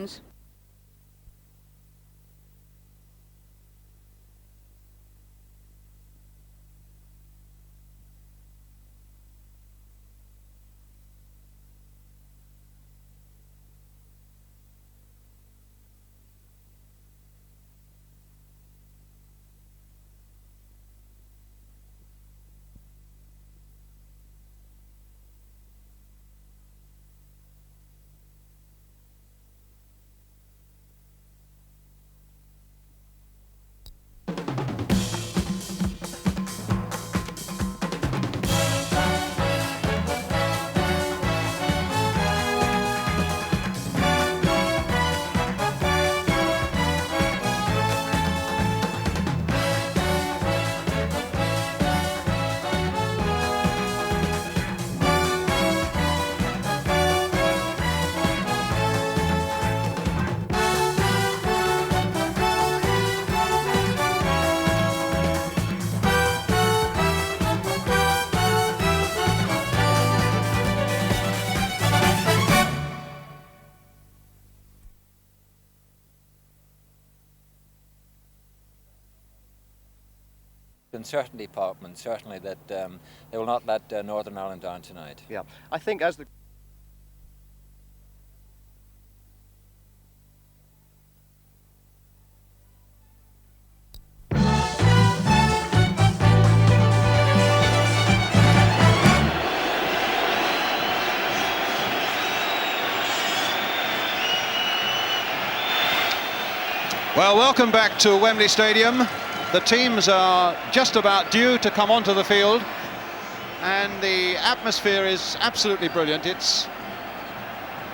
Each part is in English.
seconds. And certainty, Parkman, certainly that they will not let Northern Ireland down tonight. Yeah, I think as the... Well, welcome back to Wembley Stadium. The teams are just about due to come onto the field, and the atmosphere is absolutely brilliant. It's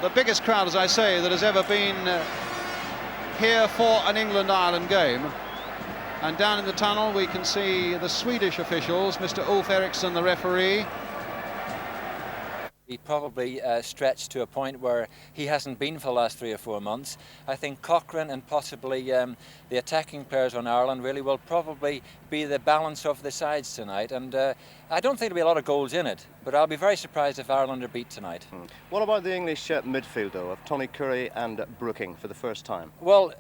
the biggest crowd, as I say, that has ever been here for an England-Ireland game. And down in the tunnel we can see the Swedish officials, Mr. Ulf Eriksson, the referee. He probably stretched to a point where he hasn't been for the last 3 or 4 months. I think Cochrane and possibly the attacking players on Ireland really will probably be the balance of the sides tonight. And I don't think there'll be a lot of goals in it, but I'll be very surprised if Ireland are beat tonight. What about the English midfield, though, of Tony Curry and Brooking for the first time? Well,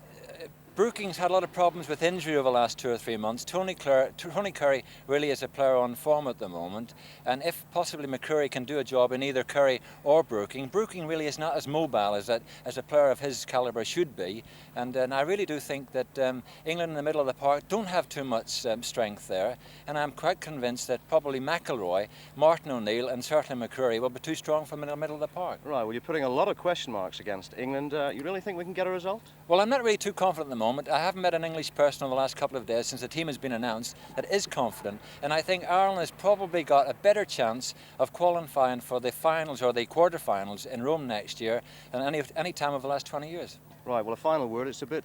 Brookings had a lot of problems with injury over the last 2 or 3 months. Tony Curry really is a player on form at the moment, and if possibly McCurry can do a job in either Curry or Brooking really is not as mobile as a player of his calibre should be, and I really do think that England in the middle of the park don't have too much strength there, and I'm quite convinced that probably McIlroy, Martin O'Neill and certainly McCurry will be too strong for the middle of the park. Right, well, you're putting a lot of question marks against England. You really think we can get a result? Well, I'm not really too confident at the moment. I haven't met an English person in the last couple of days since the team has been announced that is confident, and I think Ireland has probably got a better chance of qualifying for the finals or the quarter-finals in Rome next year than any time over the last 20 years. Right, well, a final word. It's a bit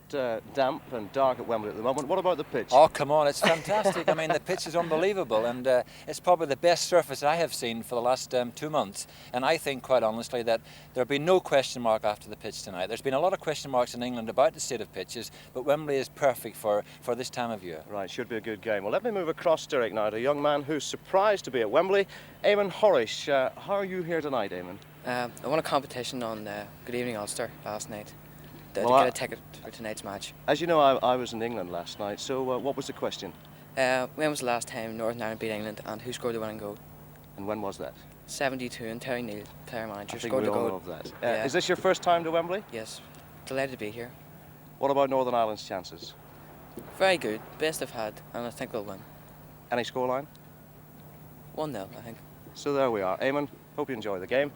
damp and dark at Wembley at the moment. What about the pitch? Oh, come on, it's fantastic. I mean, the pitch is unbelievable, and it's probably the best surface I have seen for the last 2 months. And I think, quite honestly, that there'll be no question mark after the pitch tonight. There's been a lot of question marks in England about the state of pitches, but Wembley is perfect for this time of year. Right, should be a good game. Well, let me move across, Derek, now to a young man who's surprised to be at Wembley, Eamon Horish. How are you here tonight, Eamon? I won a competition on Good Evening Ulster last night. To Well, get a ticket for tonight's match. As you know, I was in England last night, so what was the question? When was the last time Northern Ireland beat England, and who scored the winning goal? And when was that? 72, and Terry Neal, player manager, I think scored we the all goal. know of that. Yeah. Is this your first time to Wembley? Yes, delighted to be here. What about Northern Ireland's chances? Very good, best I've had, and I think we'll win. Any scoreline? 1-0, I think. So there we are. Eamon, hope you enjoy the game.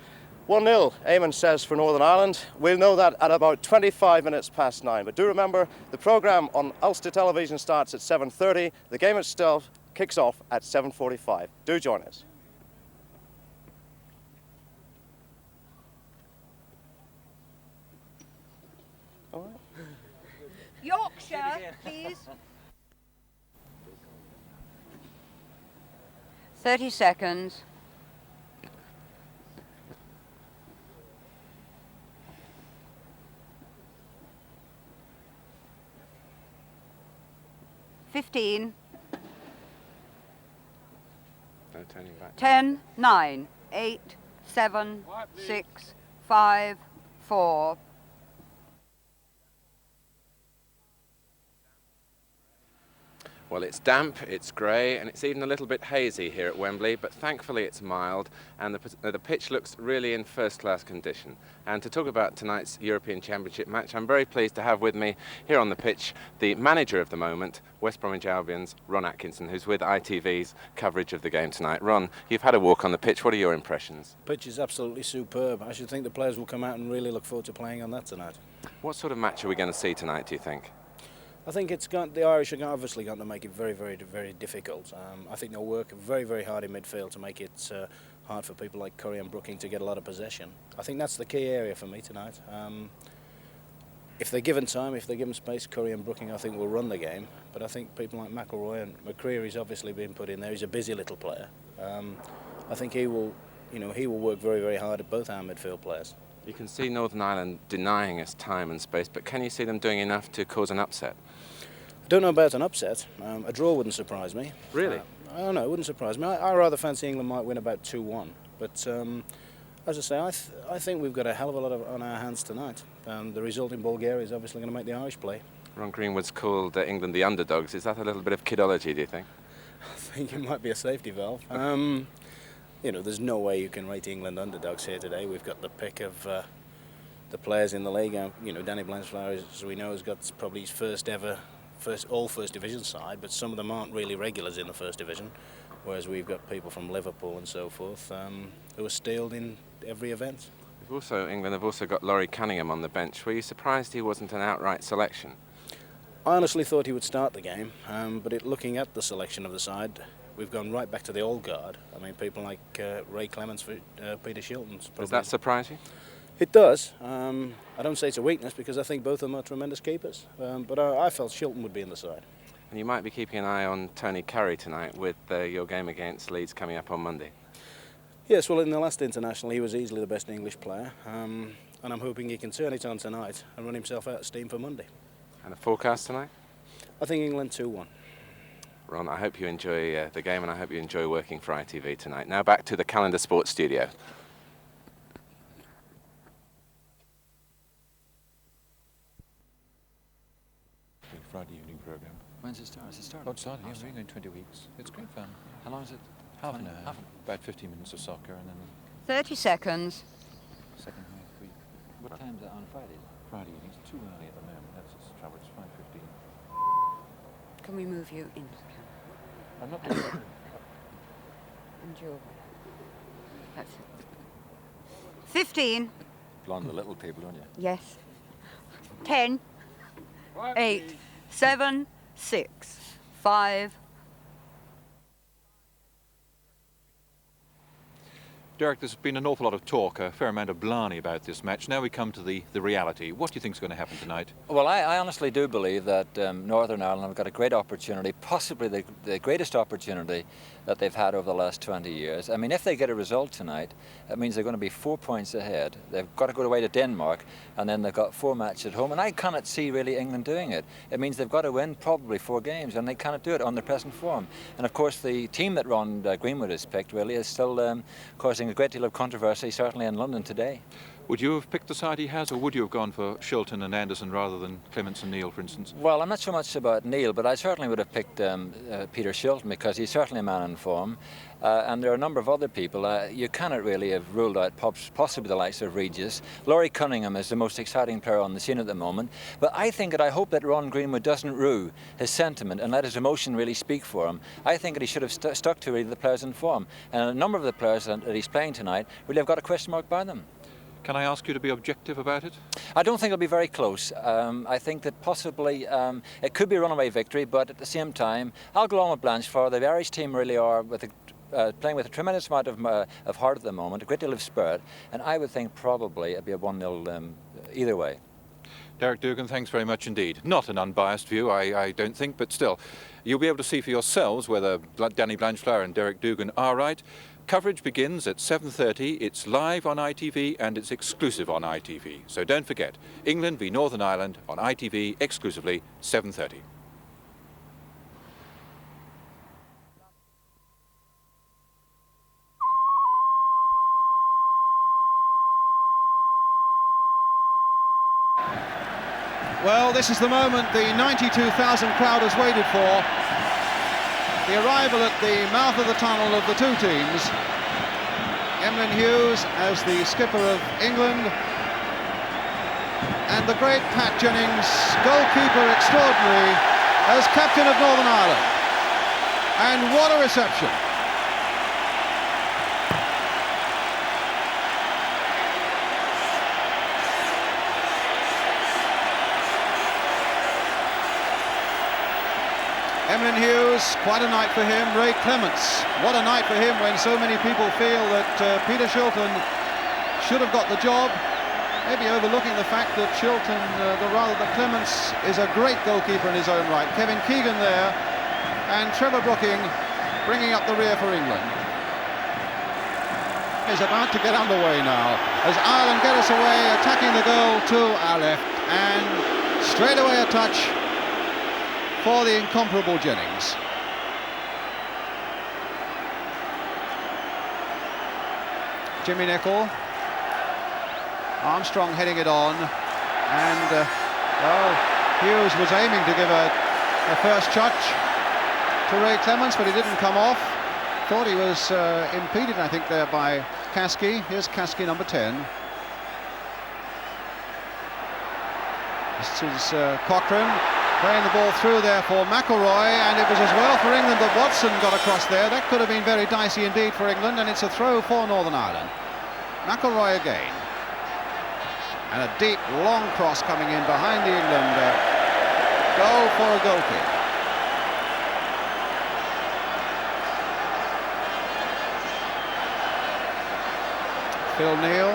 1-0, Eamon says, for Northern Ireland. We'll know that at about 25 minutes past 9. But do remember, the programme on Ulster Television starts at 7:30. The game itself kicks off at 7:45. Do join us. All right. Yorkshire, please. 30 seconds. No turning back. 10, 9, 8, 7, 6, 5, 4, Well, it's damp, it's grey, and it's even a little bit hazy here at Wembley, but thankfully it's mild, and the pitch looks really in first-class condition. And to talk about tonight's European Championship match, I'm very pleased to have with me here on the pitch the manager of the moment, West Bromwich Albion's Ron Atkinson, who's with ITV's coverage of the game tonight. Ron, you've had a walk on the pitch. What are your impressions? The pitch is absolutely superb. I should think the players will come out and really look forward to playing on that tonight. What sort of match are we going to see tonight, do you think? I think the Irish are obviously going to make it very, very, very difficult. I think they'll work very, very hard in midfield to make it hard for people like Curry and Brooking to get a lot of possession. I think that's the key area for me tonight. If they're given time, if they're given space, Curry and Brooking I think will run the game. But I think people like McIlroy and McCreary's obviously been put in there. He's a busy little player. I think he will work very, very hard at both our midfield players. You can see Northern Ireland denying us time and space, but can you see them doing enough to cause an upset? I don't know about an upset. A draw wouldn't surprise me. Really? I don't know, it wouldn't surprise me. I rather fancy England might win about 2-1. But as I say, I think we've got a hell of a lot on our hands tonight. The result in Bulgaria is obviously going to make the Irish play. Ron Greenwood's called England the underdogs. Is that a little bit of kidology, do you think? I think it might be a safety valve. You know, there's no way you can rate England underdogs here today. We've got the pick of the players in the league. You know, Danny Blanchflower, as we know, has got probably his first First Division side, but some of them aren't really regulars in the First Division, whereas we've got people from Liverpool and so forth who are steeled in every event. England have also got Laurie Cunningham on the bench. Were you surprised he wasn't an outright selection? I honestly thought he would start the game, but looking at the selection of the side, we've gone right back to the old guard. I mean, people like Ray Clements for Peter Shilton. Does that surprise you? It does. I don't say it's a weakness because I think both of them are tremendous keepers. But I felt Shilton would be in the side. And you might be keeping an eye on Tony Curry tonight with your game against Leeds coming up on Monday. Yes, well, in the last international, he was easily the best English player. And I'm hoping he can turn it on tonight and run himself out of steam for Monday. And a forecast tonight? I think England 2-1. Ron, I hope you enjoy the game and I hope you enjoy working for ITV tonight. Now back to the Calendar Sports studio. Friday evening programme. When's it start? Is it start? Oh, it's starting, yeah, we're going 20 weeks. It's great fun. How long is it? Half an hour. About 15 minutes of soccer and then 30 seconds. second half week. What time is it on Friday? Friday evening. It's too early at the moment. That's its trouble. It's 5:15. Can we move you into the camera? I'm not doing it. And your That's it. 15. Blonde the little people, don't you? Yes. 10. 8. 7. 6. 5. Derek, there's been an awful lot of talk, a fair amount of blarney about this match. Now we come to the reality. What do you think is going to happen tonight? Well, I honestly do believe that Northern Ireland have got a great opportunity, possibly the greatest opportunity that they've had over the last 20 years. I mean, if they get a result tonight, it means they're going to be 4 points ahead. They've got to go away to Denmark, and then they've got 4 matches at home. And I cannot see really England doing it. It means they've got to win probably 4 games, and they cannot do it on their present form. And of course, the team that Ron Greenwood has picked really is still causing a great deal of controversy, certainly in London today. Would you have picked the side he has, or would you have gone for Shilton and Anderson rather than Clements and Neil, for instance? Well, I'm not so much about Neil, but I certainly would have picked Peter Shilton because he's certainly a man in form. And there are a number of other people. You cannot really have ruled out possibly the likes of Regis. Laurie Cunningham is the most exciting player on the scene at the moment. But I hope that Ron Greenwood doesn't rue his sentiment and let his emotion really speak for him. I think that he should have stuck to really the players in form. And a number of the players that he's playing tonight really have got a question mark by them. Can I ask you to be objective about it? I don't think it'll be very close. I think that possibly it could be a runaway victory, but at the same time, I'll go along with Blanchflower. The Irish team really are playing with a tremendous amount of heart at the moment, a great deal of spirit, and I would think probably it'd be a 1-0 either way. Derek Dugan, thanks very much indeed. Not an unbiased view, I don't think, but still, you'll be able to see for yourselves whether Danny Blanchflower and Derek Dugan are right. Coverage begins at 7:30. It's live on ITV and it's exclusive on ITV. So don't forget, England v Northern Ireland on ITV exclusively, 7:30. Well, this is the moment the 92,000 crowd has waited for. the arrival at the mouth of the tunnel of the two teams. Emlyn Hughes as the skipper of England, and the great Pat Jennings, goalkeeper extraordinary, as captain of Northern Ireland. And what a reception. Emlyn Hughes, quite a night for him. Ray Clements, what a night for him when so many people feel that Peter Shilton should have got the job. Maybe overlooking the fact that Shilton, that Clements is a great goalkeeper in his own right. Kevin Keegan there, and Trevor Brooking bringing up the rear for England. Is about to get underway now as Ireland get us away, attacking the goal to our left, and straight away a touch for the incomparable Jennings. Jimmy Nicholl, Armstrong heading it on, and Hughes was aiming to give a first touch to Ray Clements, but he didn't come off. Thought he was impeded, I think, there by Caskey. Here's Caskey, number 10. This is Cochrane playing the ball through there for McElroy, and it was as well for England that Watson got across there. That could have been very dicey indeed for England, and it's a throw for Northern Ireland. McElroy again, and a deep, long cross coming in behind the England goal for a goal kick. Phil Neal.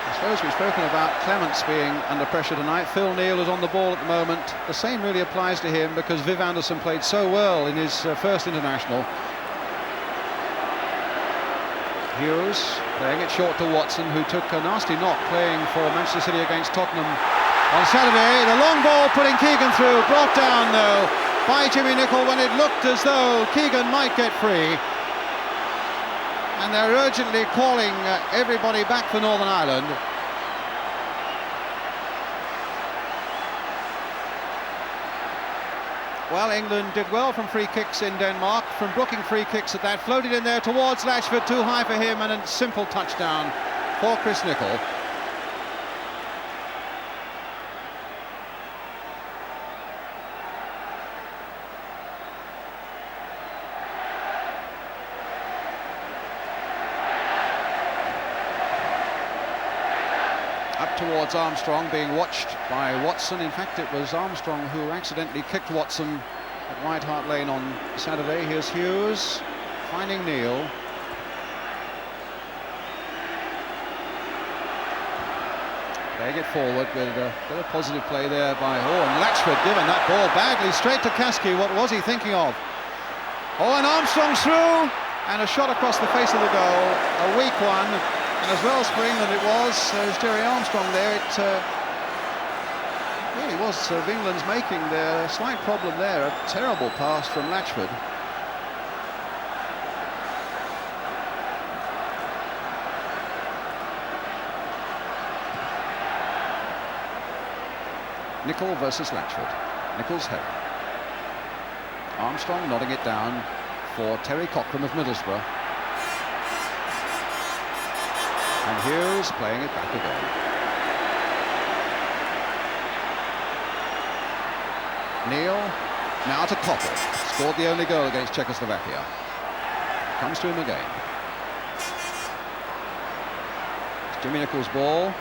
I suppose we've spoken about Clements being under pressure tonight. Phil Neal is on the ball at the moment. The same really applies to him because Viv Anderson played so well in his first international. Hughes playing it short to Watson, who took a nasty knock playing for Manchester City against Tottenham on Saturday. The long ball putting Keegan through, brought down though by Jimmy Nicholl when it looked as though Keegan might get free. And they're urgently calling everybody back for Northern Ireland. Well, England did well from free kicks in Denmark, from blocking free kicks at that, floated in there towards Latchford, too high for him, and a simple touchdown for Chris Nicholl. Up towards Armstrong, being watched by Watson. In fact, it was Armstrong who accidentally kicked Watson at White Hart Lane on Saturday. Here's Hughes finding Neal. Playing it forward with a bit of positive play there by and Latchford given that ball badly straight to Caskey. What was he thinking of? And Armstrong's through, and a shot across the face of the goal, a weak one. And as well as for England it was, there's Jerry Armstrong there. It really was of England's making. There, a slight problem there, a terrible pass from Latchford. Nicholl versus Latchford. Nicholl's header. Armstrong nodding it down for Terry Cochrane of Middlesbrough. And Hughes playing it back again. Neal now to Koppel. Scored the only goal against Czechoslovakia. Comes to him again. It's Jimmy Nicholl's ball.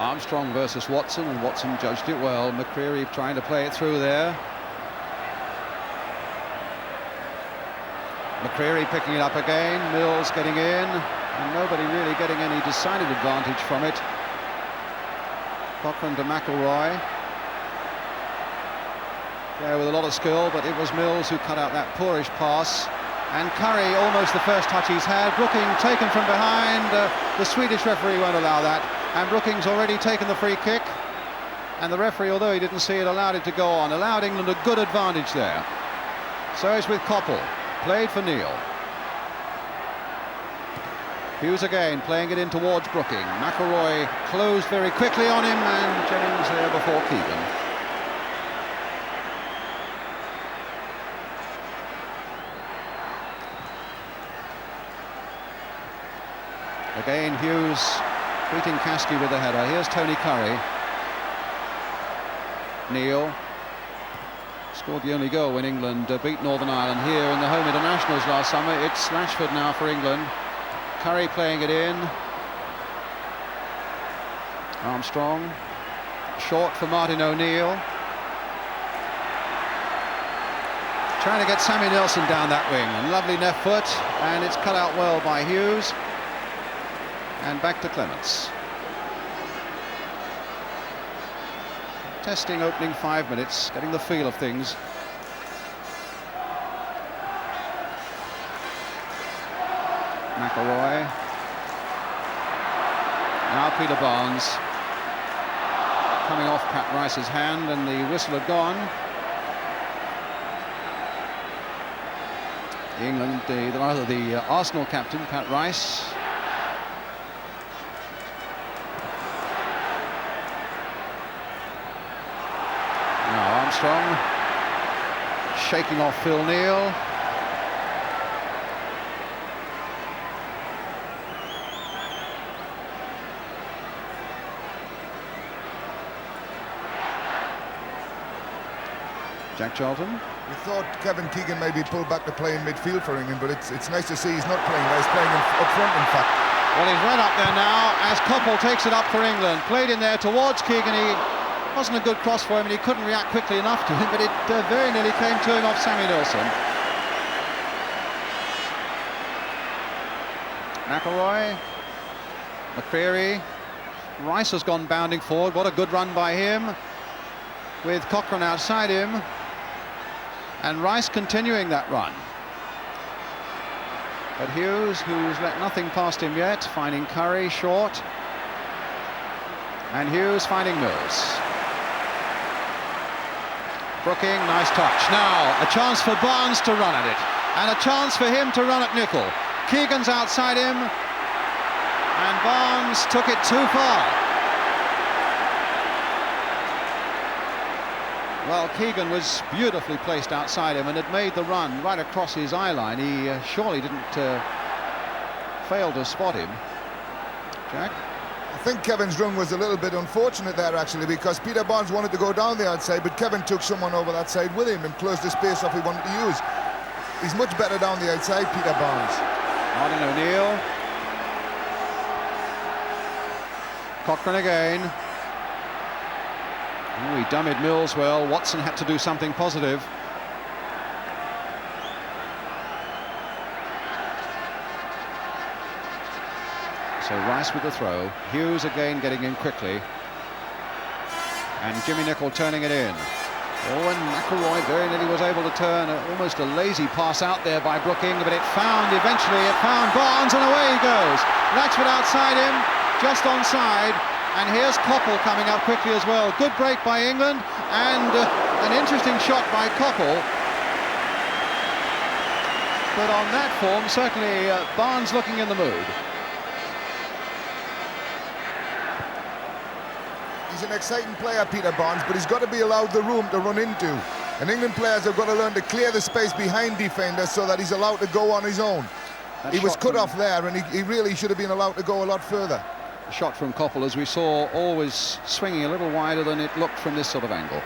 Armstrong versus Watson, and Watson judged it well. McCreary trying to play it through there. McCreary picking it up again. Mills getting in, and nobody really getting any decided advantage from it. Cochrane to McElroy. There with a lot of skill, but it was Mills who cut out that poorish pass. And Curry, almost the first touch he's had. Brooking taken from behind. The Swedish referee won't allow that. And Brooking's already taken the free kick. And the referee, although he didn't see it, allowed it to go on. Allowed England a good advantage there. So it's with Koppel. Played for Neil. Hughes again, playing it in towards Brooking. McElroy closed very quickly on him, and Jennings there before Keegan. Again, Hughes beating Caskey with the header. Here's Tony Curry. Neil scored the only goal when England beat Northern Ireland here in the home internationals last summer. It's Lashford now for England. Curry playing it in. Armstrong. Short for Martin O'Neill. Trying to get Sammy Nelson down that wing. A lovely left foot, and it's cut out well by Hughes. And back to Clements. Testing opening 5 minutes, getting the feel of things. McElroy. Now Peter Barnes. Coming off Pat Rice's hand, and the whistle had gone. The Arsenal captain, Pat Rice. Now Armstrong. Shaking off Phil Neal. Jack Charlton. We thought Kevin Keegan maybe pulled back to play in midfield for England, but it's nice to see he's not playing there. He's playing up front, in fact. Well, he's right up there now as Koppel takes it up for England. Played in there towards Keegan. He wasn't a good cross for him, and he couldn't react quickly enough to him, but it very nearly came to him off Sammy Nelson. McElroy. McCreary. Rice has gone bounding forward. What a good run by him, with Cochrane outside him. And Rice continuing that run. But Hughes, who's let nothing past him yet, finding Curry short. And Hughes finding Mills. Brooking, nice touch. Now, a chance for Barnes to run at it. And a chance for him to run at Nicol. Keegan's outside him. And Barnes took it too far. Well, Keegan was beautifully placed outside him and had made the run right across his eye line. He surely didn't fail to spot him. Jack? I think Kevin's run was a little bit unfortunate there, actually, because Peter Barnes wanted to go down the outside, but Kevin took someone over that side with him and closed the space off he wanted to use. He's much better down the outside, Peter Barnes. Martin O'Neill. Cochrane again. Oh, he dummied Mills well. Watson had to do something positive. So Rice with the throw. Hughes again getting in quickly. And Jimmy Nicol turning it in. Oh, and McElroy very nearly was able to turn almost a lazy pass out there by Brooking, but eventually it found Barnes, and away he goes. Latchford outside him, just onside. And here's Koppel coming up quickly as well. Good break by England, and an interesting shot by Koppel. But on that form, certainly Barnes looking in the mood. He's an exciting player, Peter Barnes, but he's got to be allowed the room to run into. And England players have got to learn to clear the space behind defenders so that he's allowed to go on his own. He was cut off there, and he really should have been allowed to go a lot further. Shot from Koppel, as we saw, always swinging a little wider than it looked from this sort of angle.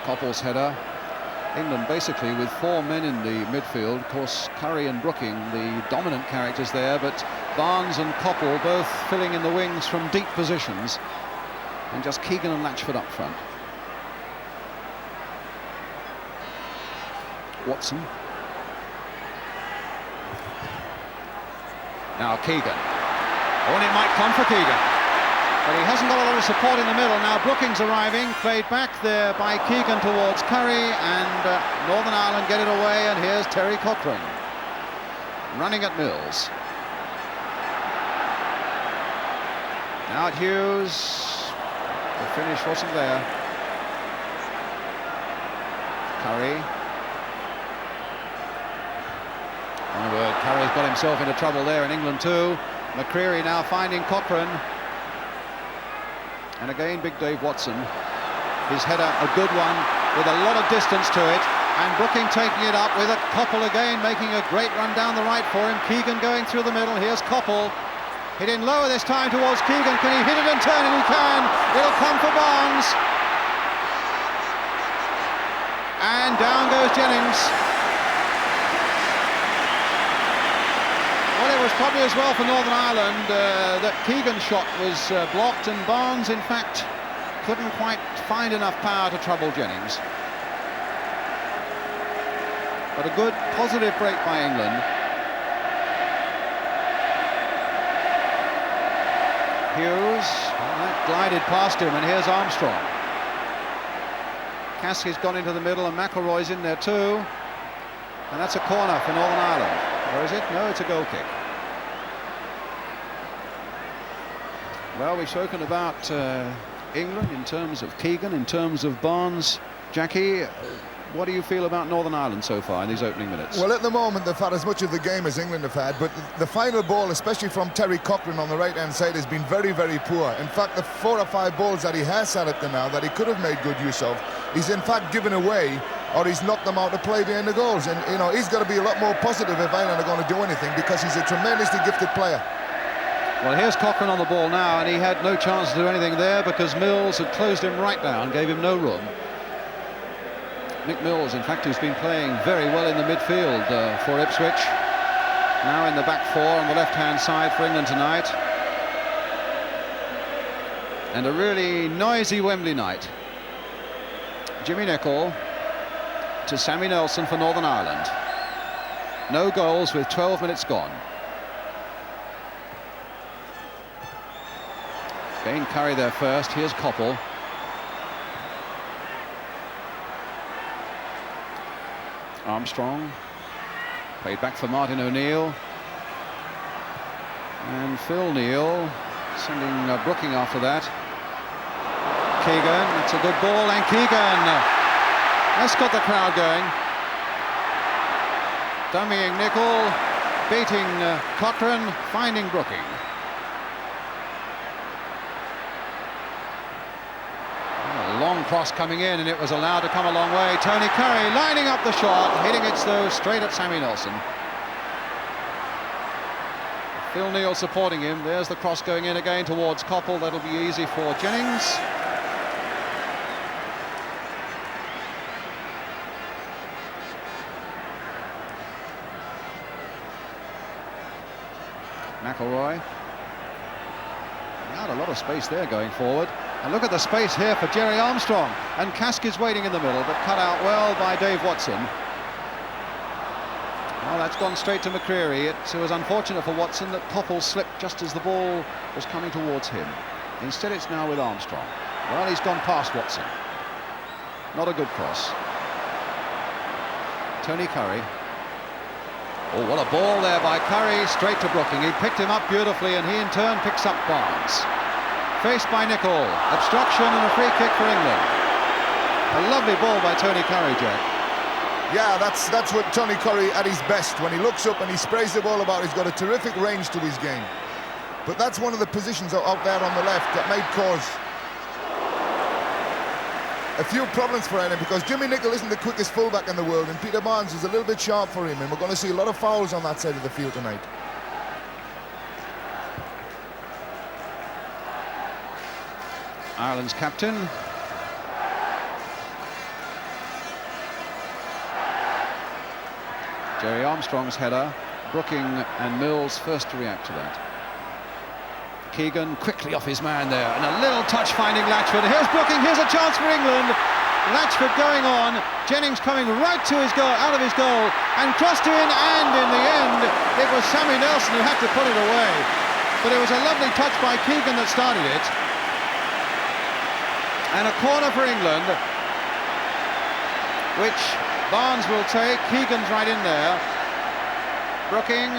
Koppel's header. England basically with 4 men in the midfield. Of course, Curry and Brooking, the dominant characters there, but Barnes and Koppel both filling in the wings from deep positions, and just Keegan and Latchford up front. Watson. Now Keegan. Oh, and it might come for Keegan. But he hasn't got a lot of support in the middle. Now Brookings arriving, played back there by Keegan towards Curry, and Northern Ireland get it away, and here's Terry Cochrane running at Mills. Now at Hughes. The finish wasn't there. Curry. My word, Curry's got himself into trouble there in England too. McCreary now finding Cochrane. And again, big Dave Watson. His header, a good one, with a lot of distance to it. And Brooking taking it up with a Koppel again, making a great run down the right for him. Keegan going through the middle. Here's Koppel. Hit in lower this time towards Keegan. Can he hit it and turn it? He can. It'll come for Barnes. And down goes Jennings. Well, it was probably as well for Northern Ireland that Keegan's shot was blocked, and Barnes, in fact, couldn't quite find enough power to trouble Jennings. But a good, positive break by England. Hughes, that glided past him, and here's Armstrong. Caskey's gone into the middle, and McElroy's in there too. And that's a corner for Northern Ireland. Or is it? No, it's a goal kick. Well, we've spoken about England in terms of Keegan, in terms of Barnes. Jackie, what do you feel about Northern Ireland so far in these opening minutes? Well, at the moment they've had as much of the game as England have had, but the final ball, especially from Terry Cochrane on the right-hand side, has been very, very poor. In fact, the 4 or 5 balls that he has had up to now that he could have made good use of, he's in fact given away, or he's knocked them out to play behind the goals. And, you know, he's got to be a lot more positive if Ireland are going to do anything, because he's a tremendously gifted player. Well, here's Cochrane on the ball now, and he had no chance to do anything there because Mills had closed him right down, gave him no room. Nick Mills, in fact, who's been playing very well in the midfield for Ipswich. Now in the back 4 on the left-hand side for England tonight. And a really noisy Wembley night. Jimmy Nicholl to Sammy Nelson for Northern Ireland. No goals with 12 minutes gone. Again, Curry there first. Here's Koppel. Armstrong played back for Martin O'Neill, and Phil Neal sending Brooking after that. Keegan, it's a good ball, and Keegan, that's got the crowd going. Dummying Nicholl, beating Cochrane, finding Brooking. Long cross coming in, and it was allowed to come a long way. Tony Curry lining up the shot, hitting it though straight at Sammy Nelson. Phil Neal supporting him. There's the cross going in again towards Koppel. That'll be easy for Jennings. McElroy. He had a lot of space there going forward. And look at the space here for Jerry Armstrong. And Caskey's waiting in the middle, but cut out well by Dave Watson. Well, that's gone straight to McCreary. It was unfortunate for Watson that Koppel slipped just as the ball was coming towards him. Instead, it's now with Armstrong. Well, he's gone past Watson. Not a good cross. Tony Curry. Oh, what a ball there by Curry, straight to Brooking. He picked him up beautifully, and he in turn picks up Barnes. Faced by Nicholl. Obstruction and a free kick for England. A lovely ball by Tony Curry, Jack. Yeah, that's what Tony Curry at his best. When he looks up and he sprays the ball about, he's got a terrific range to his game. But that's one of the positions out there on the left that might cause a few problems for Ireland, because Jimmy Nicholl isn't the quickest fullback in the world, and Peter Barnes is a little bit sharp for him, and we're going to see a lot of fouls on that side of the field tonight. Ireland's captain. Jerry Armstrong's header. Brooking and Mills first to react to that. Keegan quickly off his man there, and a little touch finding Latchford. Here's Brooking, here's a chance for England. Latchford going on, Jennings coming right to his goal, out of his goal, and crossed in, and in the end, it was Sammy Nelson who had to put it away. But it was a lovely touch by Keegan that started it. And a corner for England, which Barnes will take. Keegan's right in there. Brooking,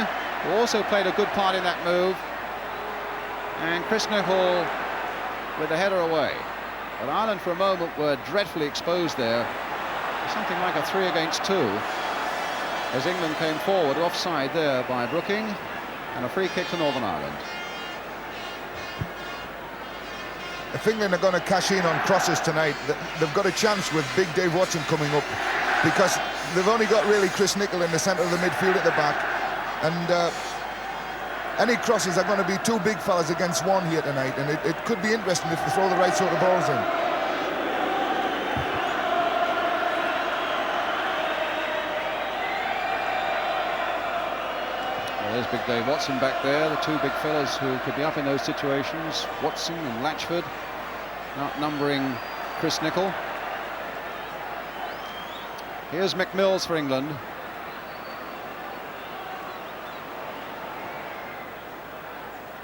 who also played a good part in that move. And Chris Nicholl with the header away. But Ireland for a moment were dreadfully exposed there. Something like a 3 against 2. As England came forward, offside there by Brooking. And a free kick to Northern Ireland. If England are going to cash in on crosses tonight, they've got a chance with Big Dave Watson coming up, because they've only got really Chris Nicholl in the centre of the midfield at the back, and any crosses are going to be 2 big fellas against 1 here tonight, and it could be interesting if they throw the right sort of balls in. Well, there's Big Dave Watson back there, the 2 big fellas who could be up in those situations. Watson and Latchford outnumbering Chris Nicholl. Here's McMills for England.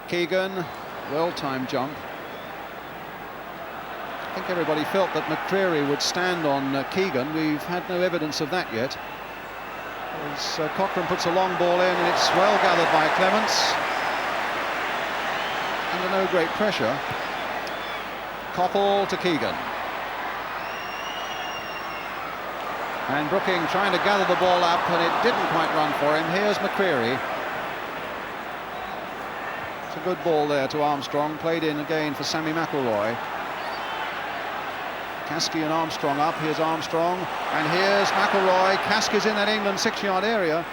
Keegan, well-timed jump. I think everybody felt that McCreary would stand on Keegan. We've had no evidence of that yet. As Cochrane puts a long ball in, and it's well gathered by Clements. Under no great pressure. Coppell to Keegan. And Brooking trying to gather the ball up, and it didn't quite run for him. Here's McCreary. It's a good ball there to Armstrong, played in again for Sammy McIlroy. Caskey and Armstrong up. Here's Armstrong, and here's McIlroy. Caskey's in that England 6-yard area,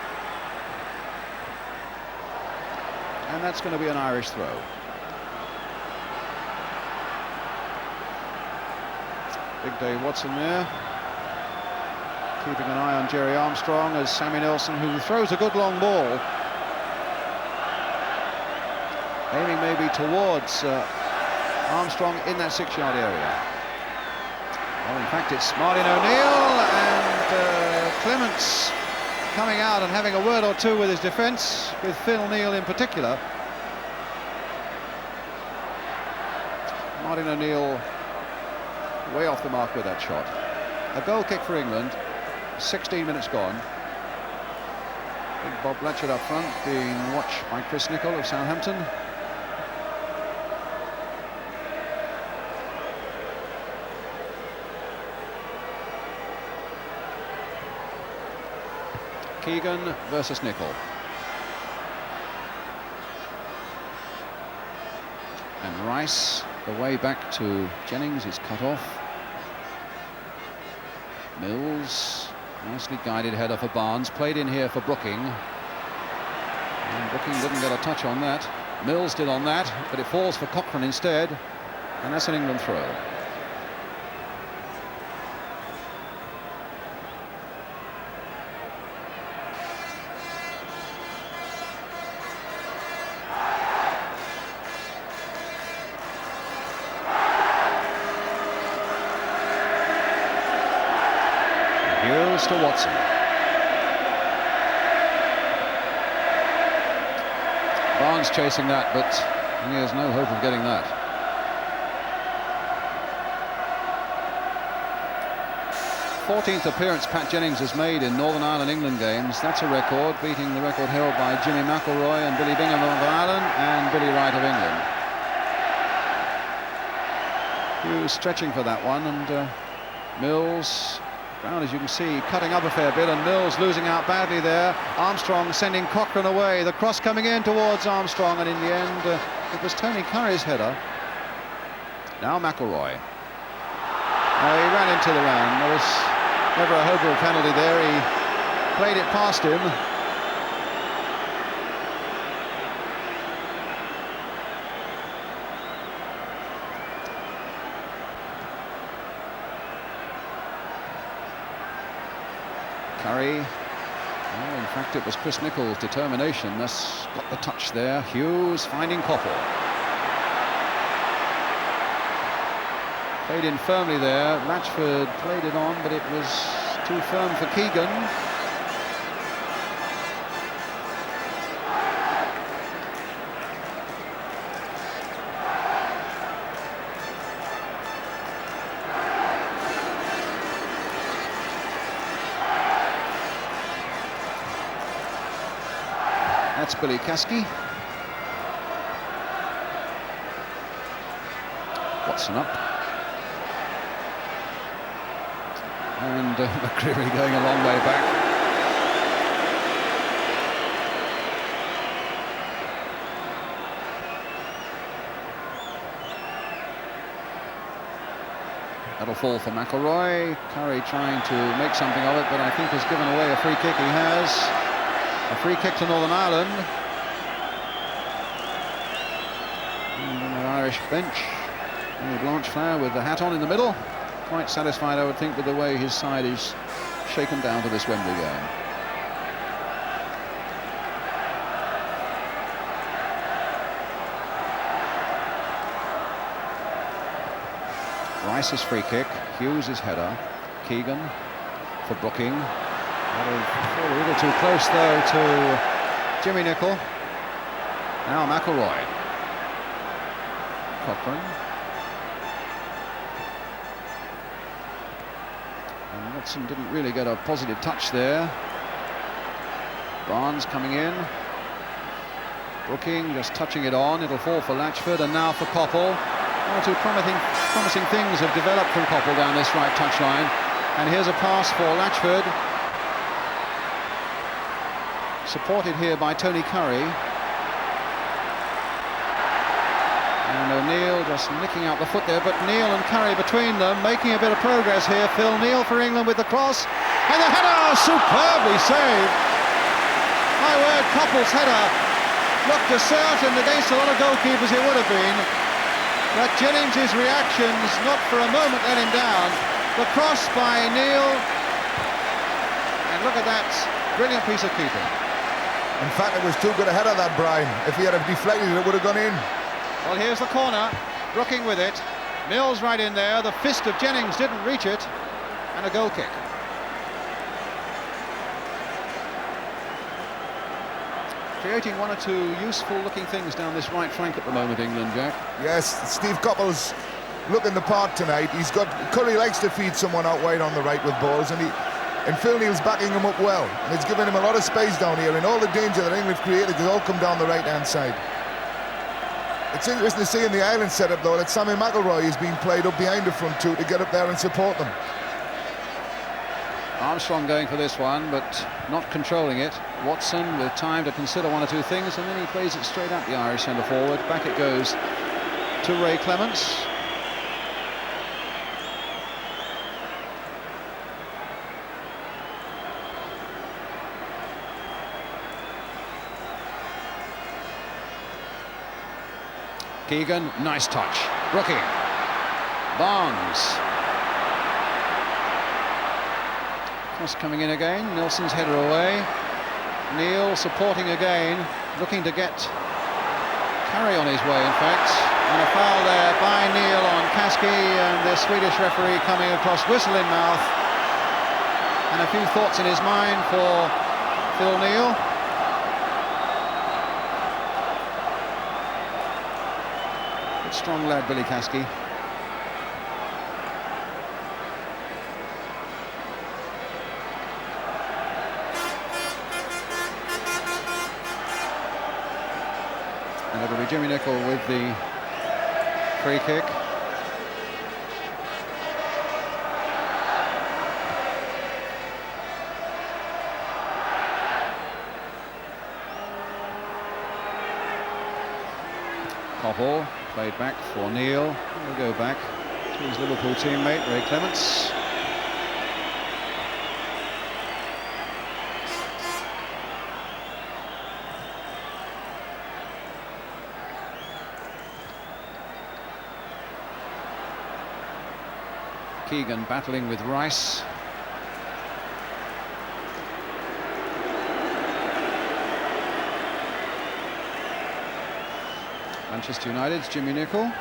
and that's going to be an Irish throw. Big Dave Watson there, keeping an eye on Jerry Armstrong, as Sammy Nelson, who throws a good long ball, aiming maybe towards Armstrong in that 6-yard area. Well, in fact, it's Martin O'Neill, and Clements coming out and having a word or two with his defence, with Phil Neal in particular. Martin O'Neill way off the mark with that shot. A goal kick for England, 16 minutes gone. Big Bob Blatchard up front, being watched by Chris Nicholl of Southampton. Keegan versus Nicholl. And Rice, the way back to Jennings, is cut off. Mills, nicely guided header for Barnes, played in here for Brooking. And Brooking didn't get a touch on that. Mills did on that, but it falls for Cochrane instead. And that's an England throw. To Watson. Barnes chasing that, but he has no hope of getting that. th appearance Pat Jennings has made in Northern Ireland England games. That's a record, beating the record held by Jimmy McIlroy and Billy Bingham of Ireland and Billy Wright of England. He was stretching for that one, and Mills, Brown, as you can see, cutting up a fair bit, and Mills losing out badly there. Armstrong sending Cochrane away. The cross coming in towards Armstrong, and in the end, it was Tony Curry's header. Now McIlroy. He ran into the man. There was never a hope of a penalty there. He played it past him. Curry. Oh, in fact, it was Chris Nicholl's determination that's got the touch there. Hughes finding Coppell. Played in firmly there. Latchford played it on, but it was too firm for Keegan. That's Billy Caskey. Watson up. And McCreary going a long way back. That'll fall for McElroy. Curry trying to make something of it, but I think has given away a free kick. He has. A free kick to Northern Ireland. And on the Irish bench, Blanchflower with the hat on in the middle. Quite satisfied, I would think, with the way his side is shaken down for this Wembley game. Rice's free kick, Hughes' header, Keegan for Brooking. That'll fall a little too close, though, to Jimmy Nicholl. Now McElroy. Cochrane. And Watson didn't really get a positive touch there. Barnes coming in. Brooking just touching it on. It'll fall for Latchford, and now for Coppell. One or two promising things have developed from Coppell down this right touchline. And here's a pass for Latchford. Supported here by Tony Curry. And O'Neill just nicking out the foot there, but Neil and Curry between them making a bit of progress here. Phil Neal for England with the cross. And the header superbly saved. My word, Coppell's header looked as certain against a lot of goalkeepers it would have been. But Jennings' reactions not for a moment let him down. The cross by Neil. And look at that brilliant piece of keeping. In fact, it was too good a header, that, Brian. If he had deflected it, it would have gone in. Well, here's the corner. Brooking with it. Mills right in there. The fist of Jennings didn't reach it. And a goal kick. Creating one or two useful-looking things down this right flank at the moment, England, Jack. Yes, Steve Coppell's looking the part tonight. Curry likes to feed someone out wide on the right with balls, and Phil Neal's backing him up well, and it's given him a lot of space down here, and all the danger that England created has all come down the right-hand side. It's interesting to see in the Ireland setup, though, that Sammy McElroy is being played up behind the front two to get up there and support them. Armstrong going for this one, but not controlling it. Watson with time to consider one or two things, and then he plays it straight at the Irish centre-forward. Back it goes to Ray Clements. Keegan, nice touch. Brooking. Barnes. Cross coming in again. Nelson's header away. Neil supporting again, looking to get Curry on his way, in fact. And a foul there by Neil on Caskey, and the Swedish referee coming across, whistle in mouth. And a few thoughts in his mind for Phil Neal. Good strong lad, Billy Caskey. And it'll be Jimmy Nicholl with the free kick. Coppell played back for Neil. We'll go back to his Liverpool teammate Ray Clements. Keegan battling with Rice. Manchester United's Jimmy Nicholl.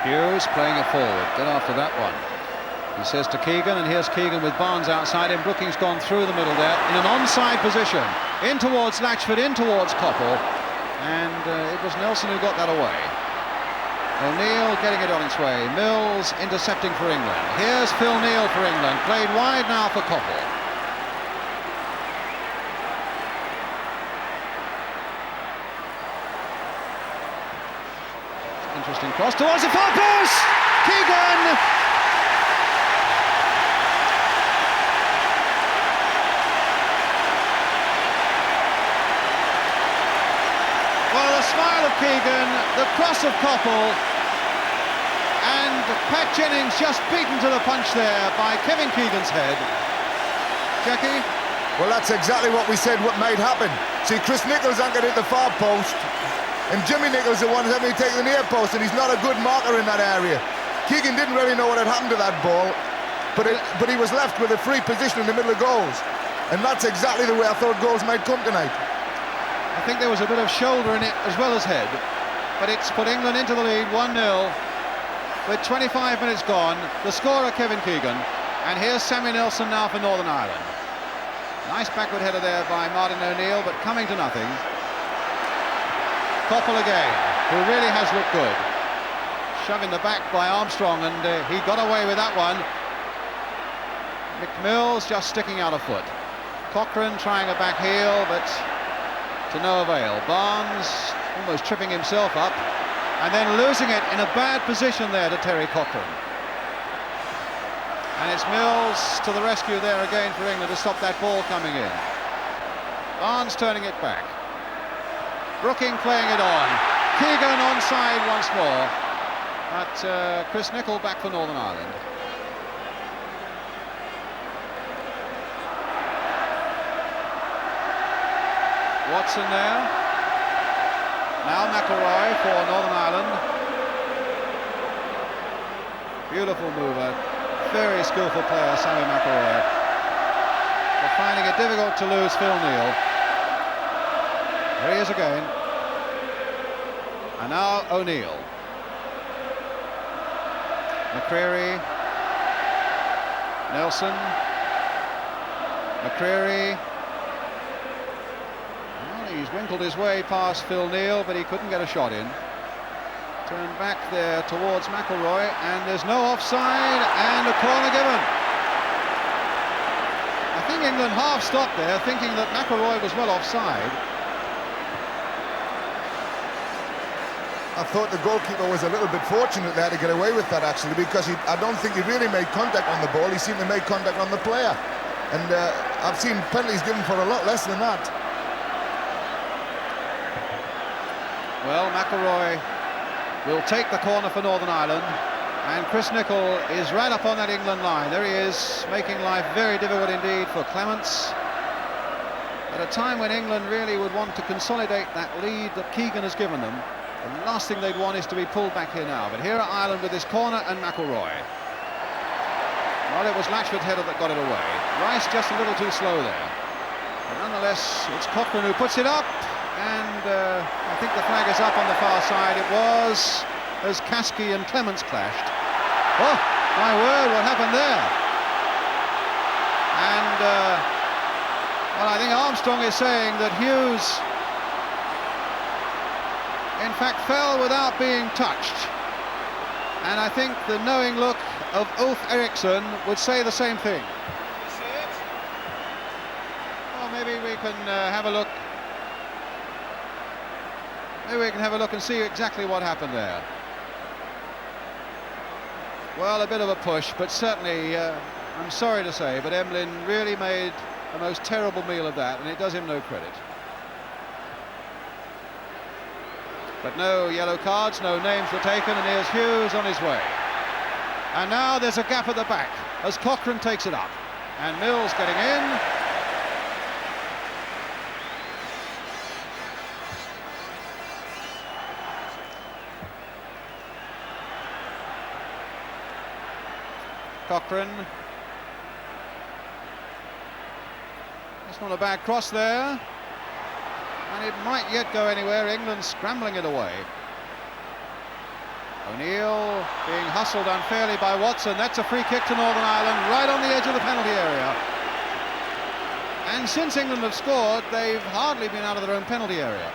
Hughes playing it forward. Get after that one. He says to Keegan, and here's Keegan with Barnes outside him. Brookings gone through the middle there in an onside position. In towards Latchford, in towards Koppel. And it was Nelson who got that away. O'Neill getting it on its way. Mills intercepting for England. Here's Phil Neal for England. Played wide now for Koppel. Interesting cross towards the far post. Keegan. Well, the smile of Keegan, the cross of Koppel, and Pat Jennings just beaten to the punch there by Kevin Keegan's head. Jackie? Well, that's exactly what we said what might happen. See, Chris Nichols anchored at the far post, and Jimmy Nichols the one who's having to take the near post, and he's not a good marker in that area. Keegan didn't really know what had happened to that ball, but he was left with a free position in the middle of goals, and that's exactly the way I thought goals might come tonight. I think there was a bit of shoulder in it as well as head, but it's put England into the lead 1-0 with 25 minutes gone. The scorer Kevin Keegan, and here's Sammy Nelson now for Northern Ireland. Nice backward header there by Martin O'Neill, but coming to nothing. Koppel again, who really has looked good. Shoving the back by Armstrong, and he got away with that one. McMills just sticking out a foot. Cochrane trying a back heel, but to no avail. Barnes almost tripping himself up, and then losing it in a bad position there to Terry Cochrane. And it's Mills to the rescue there again for England to stop that ball coming in. Barnes turning it back. Brooking playing it on. Keegan onside once more. But Chris Nicholl back for Northern Ireland. Watson there. Now McElroy for Northern Ireland. Beautiful mover. Very skillful player, Sammy McElroy. But finding it difficult to lose Phil Neal. There he is again. And now O'Neill. McCreary. Nelson. McCreary. Well, he's winkled his way past Phil Neal, but he couldn't get a shot in. Turned back there towards McElroy, and there's no offside, and a corner given. I think England half stopped there, thinking that McElroy was well offside. I thought the goalkeeper was a little bit fortunate there to get away with that, actually, because I don't think he really made contact on the ball. He seemed to make contact on the player. And I've seen penalties given for a lot less than that. Well, McElroy will take the corner for Northern Ireland, and Chris Nicholl is right up on that England line. There he is, making life very difficult indeed for Clements. At a time when England really would want to consolidate that lead that Keegan has given them, the last thing they'd want is to be pulled back here now. But here are Ireland with this corner and McElroy. Well, it was Latchford's header that got it away. Rice just a little too slow there. But nonetheless, it's Cochrane who puts it up, and I think the flag is up on the far side. It was as Caskey and Clements clashed. Oh, my word, what happened there? And, well, I think Armstrong is saying that Hughes in fact fell without being touched, and I think the knowing look of Ulf Eriksson would say the same thing. See it? Well, maybe we can have a look. Maybe we can have a look and see exactly what happened there. Well, a bit of a push, but certainly I'm sorry to say, but Emlyn really made a most terrible meal of that, and it does him no credit. But no yellow cards, no names were taken, and here's Hughes on his way. And now there's a gap at the back as Cochrane takes it up. And Mills getting in. Cochrane. That's not a bad cross there. And it might yet go anywhere. England scrambling it away. O'Neill being hustled unfairly by Watson. That's a free kick to Northern Ireland, right on the edge of the penalty area. And since England have scored, they've hardly been out of their own penalty area.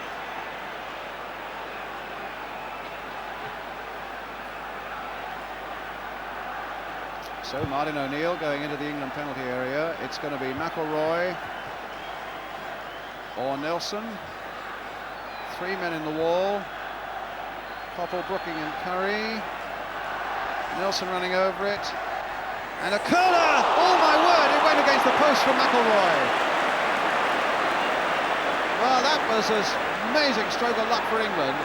So Martin O'Neill going into the England penalty area. It's going to be McIlroy or Nelson. 3 men in the wall. Coppell, Brooking and Curry. Nelson running over it. And a curler! Oh my word, it went against the post from McIlroy. Well, that was an amazing stroke of luck for England.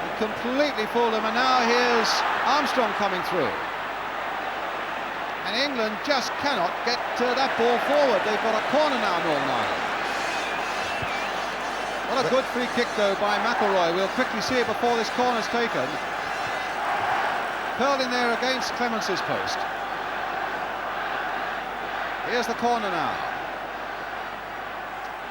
It completely fooled them, and now here's Armstrong coming through. And England just cannot get that ball forward. They've got a corner now, Northern Ireland. What a good free kick, though, by McIlroy. We'll quickly see it before this corner's taken. Curled in there against Clemence's post. Here's the corner now.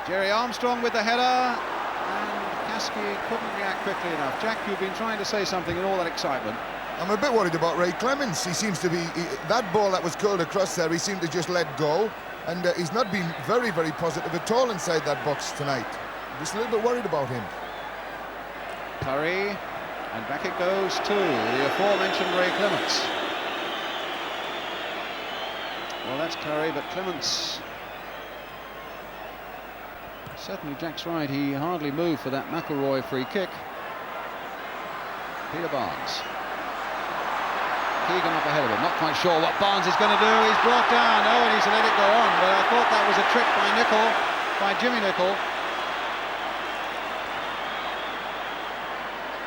Jerry Armstrong with the header, and Kasky couldn't react quickly enough. Jack, you've been trying to say something in all that excitement. I'm a bit worried about Ray Clemence. He seems to be... that ball that was curled across there, he seemed to just let go. And he's not been very, very positive at all inside that box tonight. Just a little bit worried about him. Curry, and back it goes to the aforementioned Ray Clemence. Well, that's Curry, but Clemence... Certainly, Jack's right, he hardly moved for that McIlroy free kick. Peter Barnes. Keegan up ahead of him, not quite sure what Barnes is going to do. He's brought down. Oh, and he's let it go on, but I thought that was a trick by Jimmy Nicol.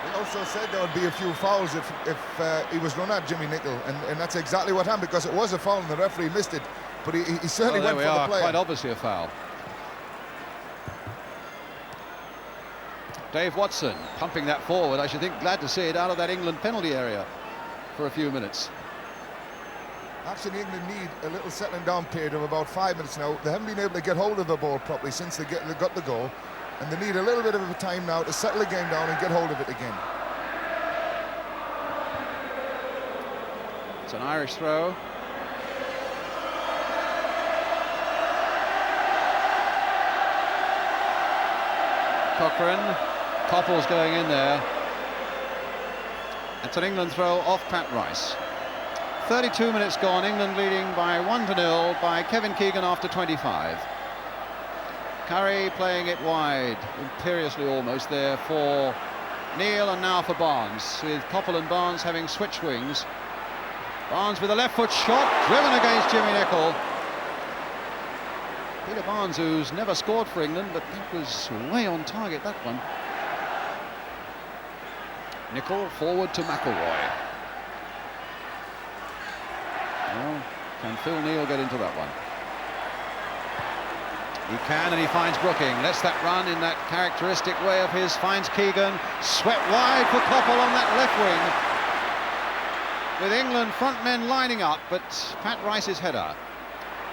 They also said there would be a few fouls if he was run at Jimmy Nicol, and that's exactly what happened, because it was a foul and the referee missed it, but he certainly went for the player. Quite obviously a foul. Dave Watson pumping that forward. I should think glad to see it out of that England penalty area for a few minutes. Actually, England need a little settling down period of about 5 minutes now. They haven't been able to get hold of the ball properly since they got the goal, and they need a little bit of a time now to settle the game down and get hold of it again. It's an Irish throw. Cochrane. Coppell's going in there. It's an England throw off Pat Rice. 32 minutes gone, England leading by 1-0 by Kevin Keegan after 25. Curry playing it wide, imperiously almost there for Neil, and now for Barnes, with Coppell and Barnes having switched wings. Barnes with a left foot shot, driven against Jimmy Nicol. Peter Barnes, who's never scored for England, but that was way on target, that one. Nicol forward to McIlroy. Well, can Phil Neal get into that one? He can, and he finds Brooking. Lets that run in that characteristic way of his. Finds Keegan. Swept wide for Coppell on that left wing. With England front men lining up, but Pat Rice's header.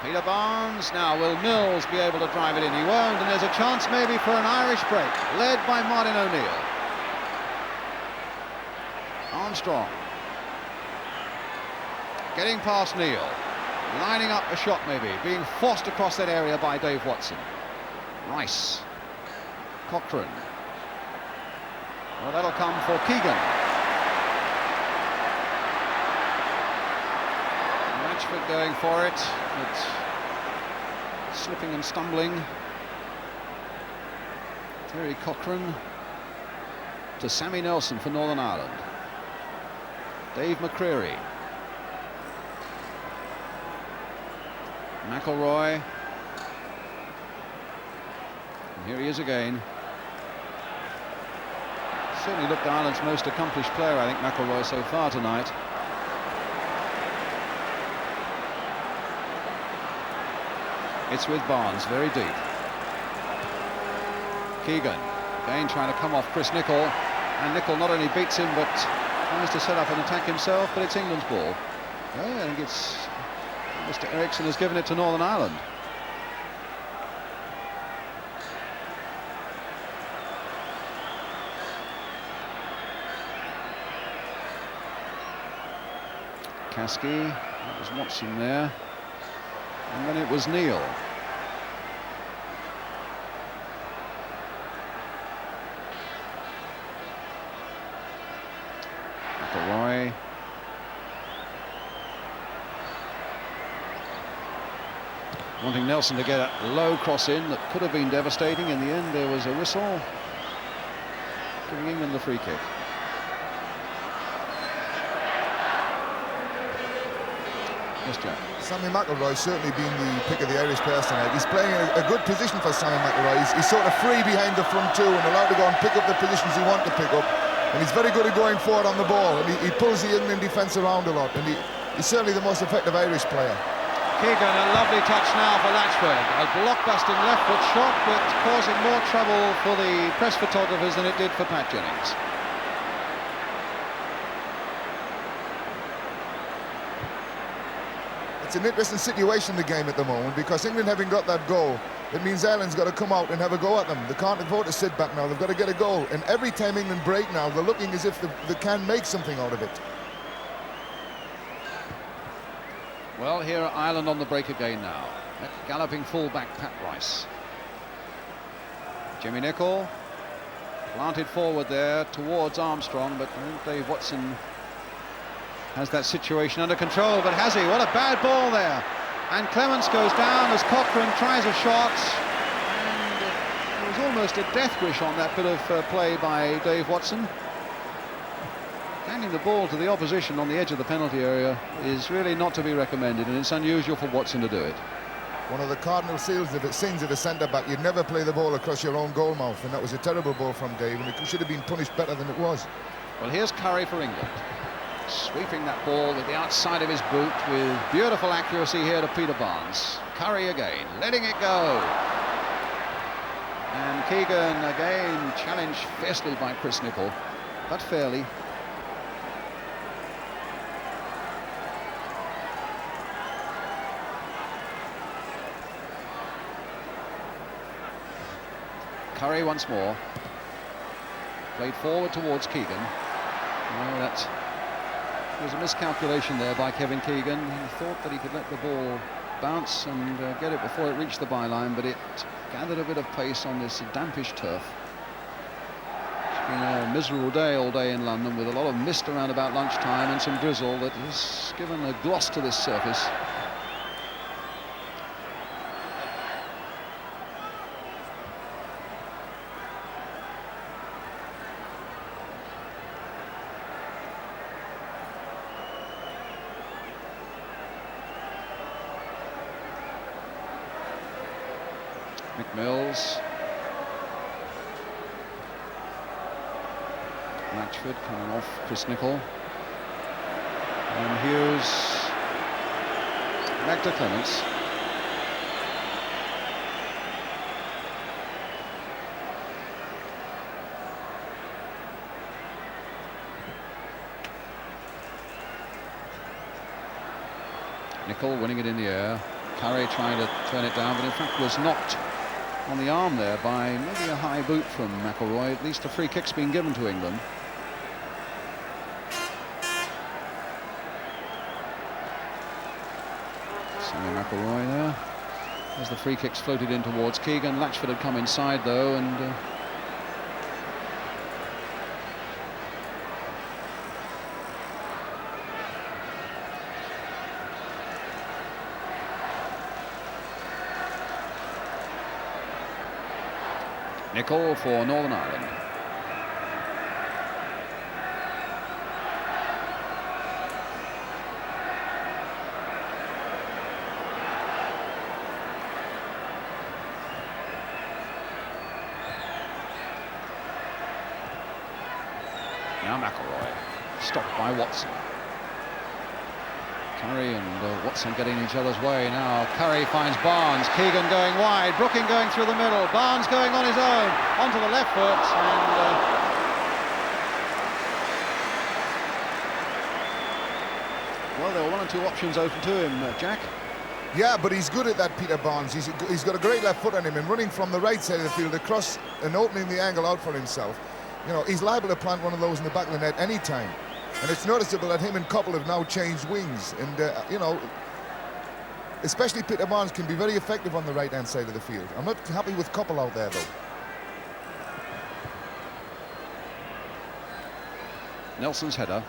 Peter Barnes. Now, will Mills be able to drive it in? He won't, and there's a chance maybe for an Irish break, led by Martin O'Neill. Armstrong. Getting past Neil. Lining up a shot maybe. Being forced across that area by Dave Watson. Rice. Cochrane. Well, that'll come for Keegan. Matchford going for it, but slipping and stumbling. Terry Cochrane to Sammy Nelson for Northern Ireland. Dave McCreary. McIlroy. And here he is again. Certainly looked Ireland's most accomplished player, I think, McIlroy, so far tonight. It's with Barnes, very deep. Keegan, again trying to come off Chris Nicol, and Nicol not only beats him, but tries to set up an attack himself, but it's England's ball. I think it's Mr. Eriksson has given it to Northern Ireland. Kasky. That was Watson there. And then it was Neil. McElroy. Wanting Nelson to get a low cross in that could have been devastating. In the end, there was a whistle giving England the free kick. Yes, Jack. Sammy McElroy's certainly been the pick of the Irish players tonight. He's playing a good position for Sammy McElroy. He's sort of free behind the front two and allowed to go and pick up the positions he wants to pick up. And he's very good at going forward on the ball. And he pulls the England defence around a lot. And he's certainly the most effective Irish player. Keegan, a lovely touch now for Latchford. A block-busting left foot shot, but causing more trouble for the press photographers than it did for Pat Jennings. It's an interesting situation, the game at the moment, because England having got that goal, it means Ireland's got to come out and have a go at them. They can't afford to sit back now. They've got to get a goal. And every time England break now, they're looking as if they can make something out of it. Well, here are Ireland on the break again now. Galloping full-back Pat Rice. Jimmy Nicholl planted forward there towards Armstrong, but I think Dave Watson has that situation under control. But has he? What a bad ball there. And Clements goes down as Cochrane tries a shot. And there was almost a death wish on that bit of play by Dave Watson. Handing the ball to the opposition on the edge of the penalty area is really not to be recommended, and it's unusual for Watson to do it. One of the cardinal sins of a centre-back, you'd never play the ball across your own goal mouth, and that was a terrible ball from Dave, and it should have been punished better than it was. Well, here's Curry for England. Sweeping that ball with the outside of his boot with beautiful accuracy here to Peter Barnes. Curry again, letting it go. And Keegan again challenged fiercely by Chris Nicholl, but fairly. Curry once more. Played forward towards Keegan. Oh, that was a miscalculation there by Kevin Keegan. He thought that he could let the ball bounce and get it before it reached the byline, but it gathered a bit of pace on this dampish turf. It's been a miserable day all day in London, with a lot of mist around about lunchtime and some drizzle that has given a gloss to this surface. McMills. Latchford coming off Chris Nicholl. And Hughes back to Clements. Nicholl winning it in the air. Curry trying to turn it down, but in fact was knocked on the arm there by maybe a high boot from McElroy. At least a free kick's been given to England. Sammy McElroy there. As the free kicks floated in towards Keegan. Latchford had come inside though, and Nicholl for Northern Ireland. Now McElroy, stopped by Watson. Curry and Watson getting each other's way now. Curry finds Barnes, Keegan going wide, Brooking going through the middle, Barnes going on his own, onto the left foot, and well, there were one or two options open to him, Jack. Yeah, but he's good at that, Peter Barnes. He's got a great left foot on him, and running from the right side of the field across and opening the angle out for himself. You know, he's liable to plant one of those in the back of the net any time. And it's noticeable that him and Koppel have now changed wings. And, you know, especially Peter Barnes can be very effective on the right-hand side of the field. I'm not happy with Koppel out there, though. Nelson's header.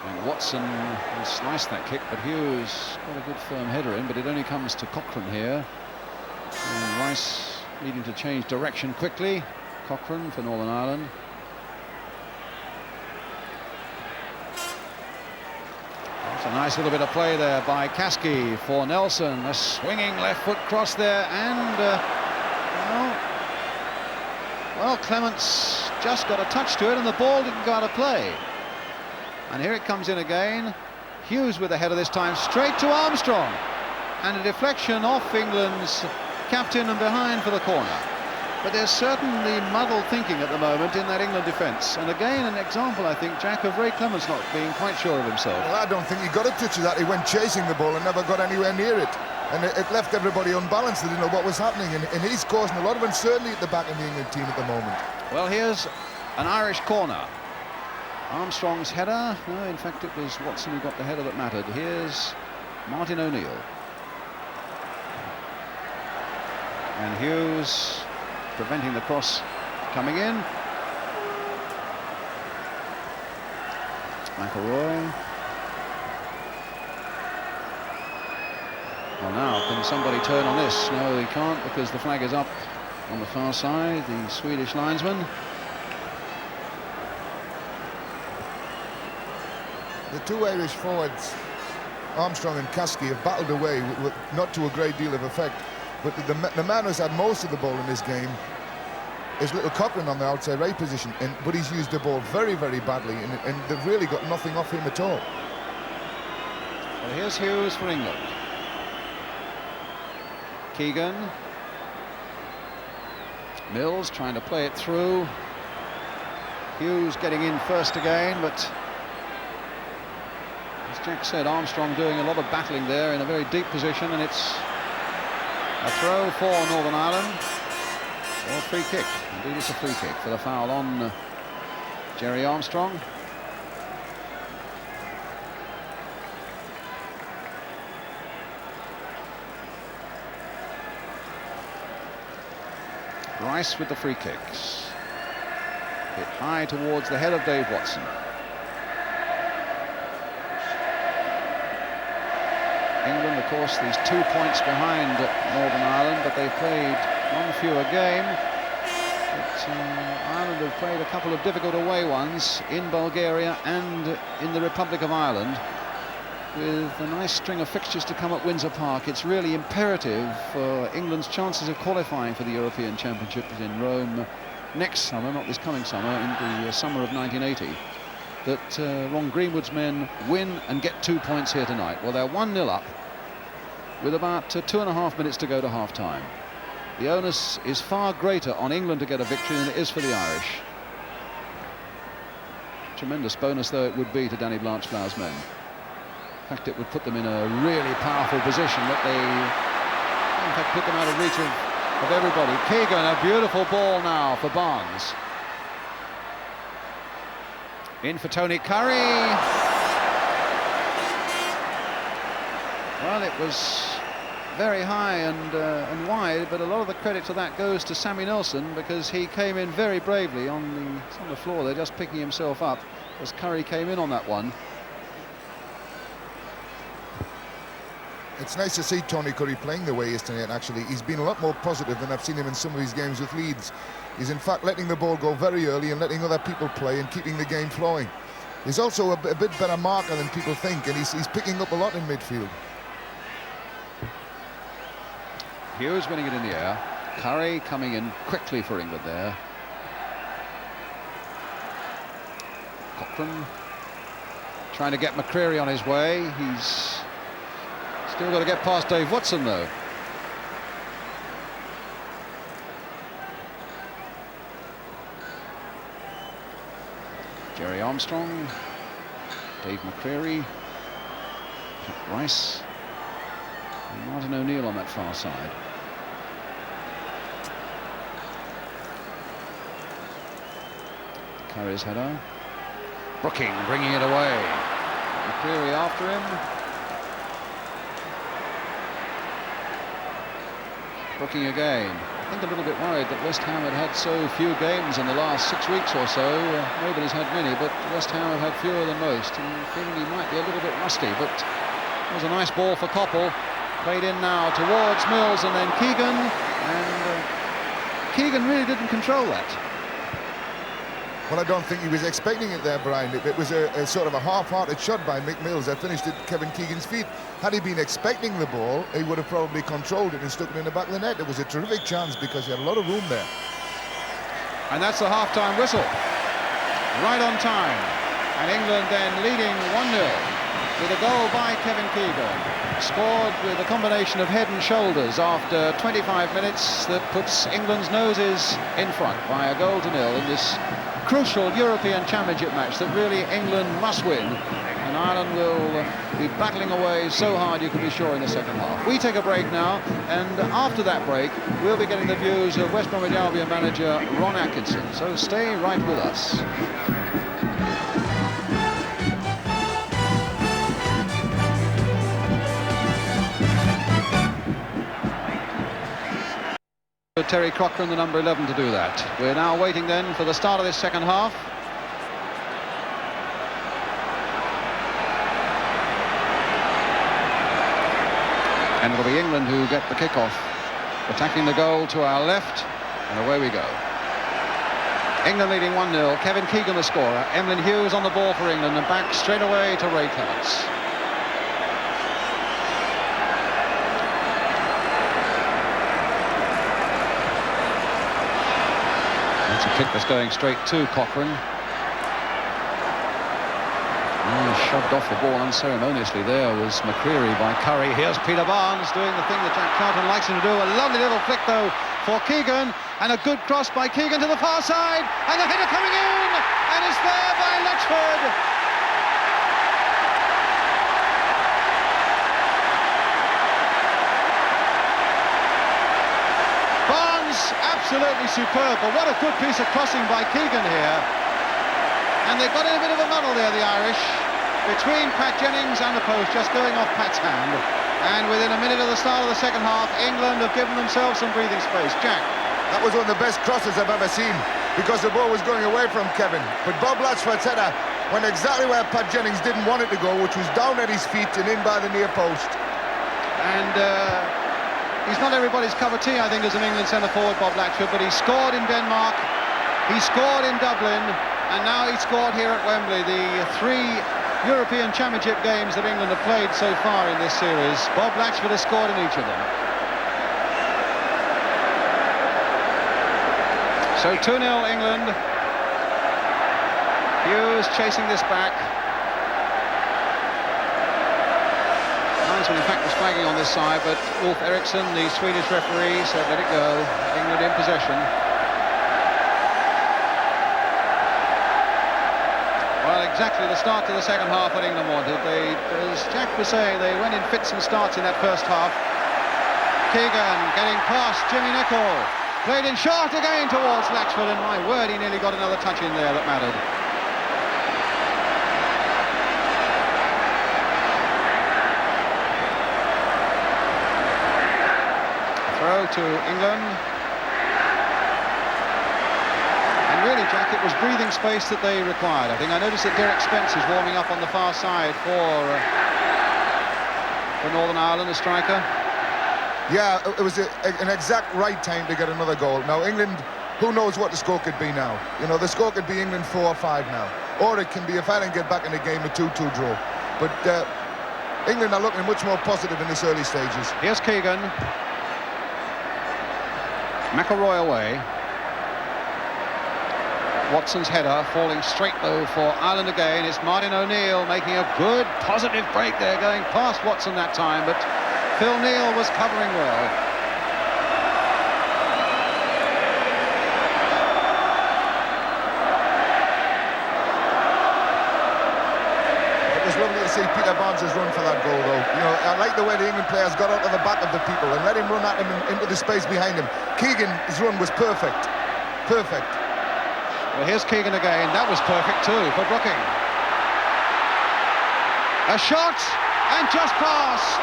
And Watson will slice that kick, but Hughes got a good firm header in, but it only comes to Cochrane here. And Rice needing to change direction quickly. Cochrane for Northern Ireland. That's a nice little bit of play there by Kasky for Nelson. A swinging left foot cross there, and well, Clements just got a touch to it, and the ball didn't go out of play. And here it comes in again. Hughes with the header this time, straight to Armstrong, and a deflection off England's captain and behind for the corner. But there's certainly muddled thinking at the moment in that England defence. And again, an example, I think, Jack, of Ray Clements not being quite sure of himself. Well, I don't think he got a touch of that. He went chasing the ball and never got anywhere near it. And it left everybody unbalanced. They didn't know what was happening. And he's causing a lot of uncertainty at the back of the England team at the moment. Well, here's an Irish corner. Armstrong's header. No, in fact, it was Watson who got the header that mattered. Here's Martin O'Neill. And Hughes preventing the cross coming in. McElroy. Well, now, can somebody turn on this? No, they can't, because the flag is up on the far side. The Swedish linesman. The two Irish forwards, Armstrong and Kasky, have battled away with not to a great deal of effect. But the man who's had most of the ball in this game is little Cochrane on the outside right position, but he's used the ball very, very badly, and they've really got nothing off him at all. Well, here's Hughes for England. Keegan. Mills trying to play it through. Hughes getting in first again, but as Jack said, Armstrong doing a lot of battling there in a very deep position, and it's a throw for Northern Ireland, or a free kick. Indeed, it's a free kick for the foul on Jerry Armstrong. Rice with the free kicks. Hit high towards the head of Dave Watson. England, of course, these 2 points behind Northern Ireland, but they've played one fewer game. But Ireland have played a couple of difficult away ones in Bulgaria and in the Republic of Ireland, with a nice string of fixtures to come at Windsor Park. It's really imperative for England's chances of qualifying for the European Championships in Rome next summer, not this coming summer, in the summer of 1980. That Ron Greenwood's men win and get 2 points here tonight. Well, they're 1-0 up with about 2.5 minutes to go to half-time. The onus is far greater on England to get a victory than it is for the Irish. Tremendous bonus, though, it would be to Danny Blanchflower's men. In fact, it would put them in a really powerful position that they, in fact, put them out of reach of everybody. Keegan, a beautiful ball now for Barnes. In for Tony Curry. Well, it was very high and wide, but a lot of the credit to that goes to Sammy Nelson, because he came in very bravely on the floor there, just picking himself up as Curry came in on that one. It's nice to see Tony Curry playing the way he is tonight, actually. He's been a lot more positive than I've seen him in some of his games with Leeds. He's in fact letting the ball go very early and letting other people play and keeping the game flowing. He's also a bit better marker than people think, and he's picking up a lot in midfield. Hughes winning it in the air. Curry coming in quickly for England there. Cochrane trying to get McCreary on his way. He's still got to get past Dave Watson, though. Jerry Armstrong, Dave McCreary, Pat Rice, and Martin O'Neill on that far side. Curry's header. Brooking bringing it away. McCreary after him. Brooking again. I think a little bit worried that West Ham had so few games in the last 6 weeks or so. Nobody's had many, but West Ham have had fewer than most, and feeling he might be a little bit rusty. But it was a nice ball for Koppel. Played in now towards Mills and then Keegan, and Keegan really didn't control that. Well, I don't think he was expecting it there, Brian. It was a sort of a half-hearted shot by Mick Mills that finished at Kevin Keegan's feet. Had he been expecting the ball, he would have probably controlled it and stuck it in the back of the net. It was a terrific chance because he had a lot of room there. And that's the half-time whistle. Right on time. And England then leading 1-0 with a goal by Kevin Keegan. Scored with a combination of head and shoulders after 25 minutes that puts England's noses in front by a 0-0 in this crucial European Championship match that really England must win. And Ireland will be battling away so hard you can be sure in the second half. We take a break now, and after that break we'll be getting the views of West Bromwich Albion manager Ron Atkinson. So stay right with us. Terry Cochran, the number 11, to do that. We're now waiting then for the start of this second half. And it'll be England who get the kickoff. Attacking the goal to our left, and away we go. England leading 1-0. Kevin Keegan the scorer. Emlyn Hughes on the ball for England, and back straight away to Ray Clements. That's a kick that's going straight to Cochran. Shoved off the ball unceremoniously there was McCreary by Curry. Here's Peter Barnes doing the thing that Jack Charlton likes him to do. A lovely little flick though for Keegan, and a good cross by Keegan to the far side, and the header coming in, and it's there by Letchford. Barnes absolutely superb, but what a good piece of crossing by Keegan here. And they've got in a bit of a muddle there, the Irish, between Pat Jennings and the post, just going off Pat's hand. And within a minute of the start of the second half, England have given themselves some breathing space. Jack. That was one of the best crosses I've ever seen, because the ball was going away from Kevin. But Bob Latchford's header went exactly where Pat Jennings didn't want it to go, which was down at his feet and in by the near post. And he's not everybody's cup of tea, I think, as an England centre-forward, Bob Latchford, but he scored in Denmark, he scored in Dublin, and now he scored here at Wembley. The 3 European Championship games that England have played so far in this series, Bob Latchford has scored in each of them. So 2-0 England. Hughes chasing this back. Linesman in fact was flagging on this side, but Ulf Eriksson, the Swedish referee, said let it go. England in possession. Well, exactly the start to the second half that England wanted. They, as Jack was saying, they went in fits and starts in that first half. Keegan getting past Jimmy Nicholl. Played in short again towards Latchford, and my word, he nearly got another touch in there that mattered. Throw to England. And really, Jack, it was breathing space that they required. I think I noticed that Derek Spence is warming up on the far side for Northern Ireland, the striker. Yeah, it was an exact right time to get another goal. Now, England, who knows what the score could be now? You know, the score could be England 4 or 5 now. Or it can be, if Ireland get back in the game, a 2-2 draw. But England are looking much more positive in this early stages. Here's Keegan. McElroy away. Watson's header falling straight though for Ireland again. It's Martin O'Neill making a good positive break there, going past Watson that time, but Phil Neal was covering well. It was lovely to see Peter Barnes' run for that goal, though. You know, I like the way the England players got out of the back of the people and let him run at him into the space behind him. Keegan's run was perfect. Perfect. Well, here's Keegan again. That was perfect too for Brooking. A shot, and just passed.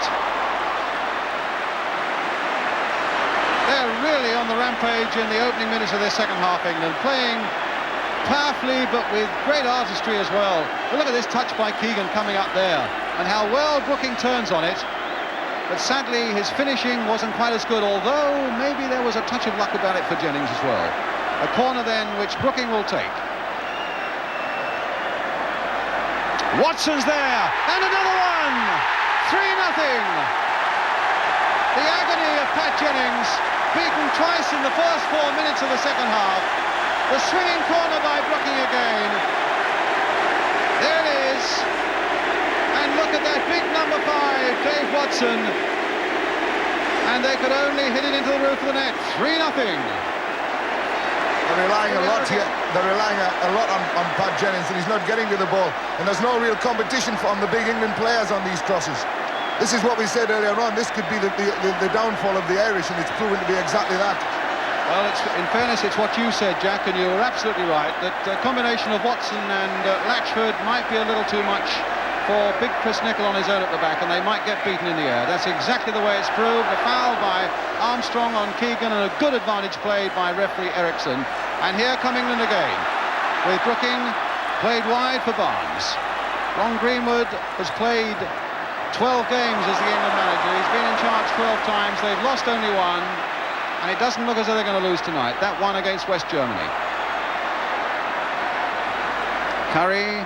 They're really on the rampage in the opening minutes of their second half, England, playing powerfully but with great artistry as well. But look at this touch by Keegan coming up there, and how well Brooking turns on it. But sadly, his finishing wasn't quite as good, although maybe there was a touch of luck about it for Jennings as well. A corner then, which Brooking will take. Watson's there, and another one! 3-0! The agony of Pat Jennings, beaten twice in the first 4 minutes of the second half. The swinging corner by Brooking again. There it is. And look at that big number 5, Dave Watson. And they could only hit it into the roof of the net. 3-0. They're relying a lot here. They're relying a lot on Pat Jennings, and he's not getting to the ball. And there's no real competition from the big England players on these crosses. This is what we said earlier on. This could be the downfall of the Irish, and it's proven to be exactly that. Well, in fairness, it's what you said, Jack, and you were absolutely right, that a combination of Watson and Latchford might be a little too much for big Chris Nicol on his own at the back, and they might get beaten in the air. That's exactly the way it's proved. A foul by Armstrong on Keegan, and a good advantage played by referee Eriksson. And here come England again, with Brooking played wide for Barnes. Ron Greenwood has played 12 games as the England manager. He's been in charge 12 times. They've lost only one, and it doesn't look as though they're going to lose tonight. That one against West Germany. Curry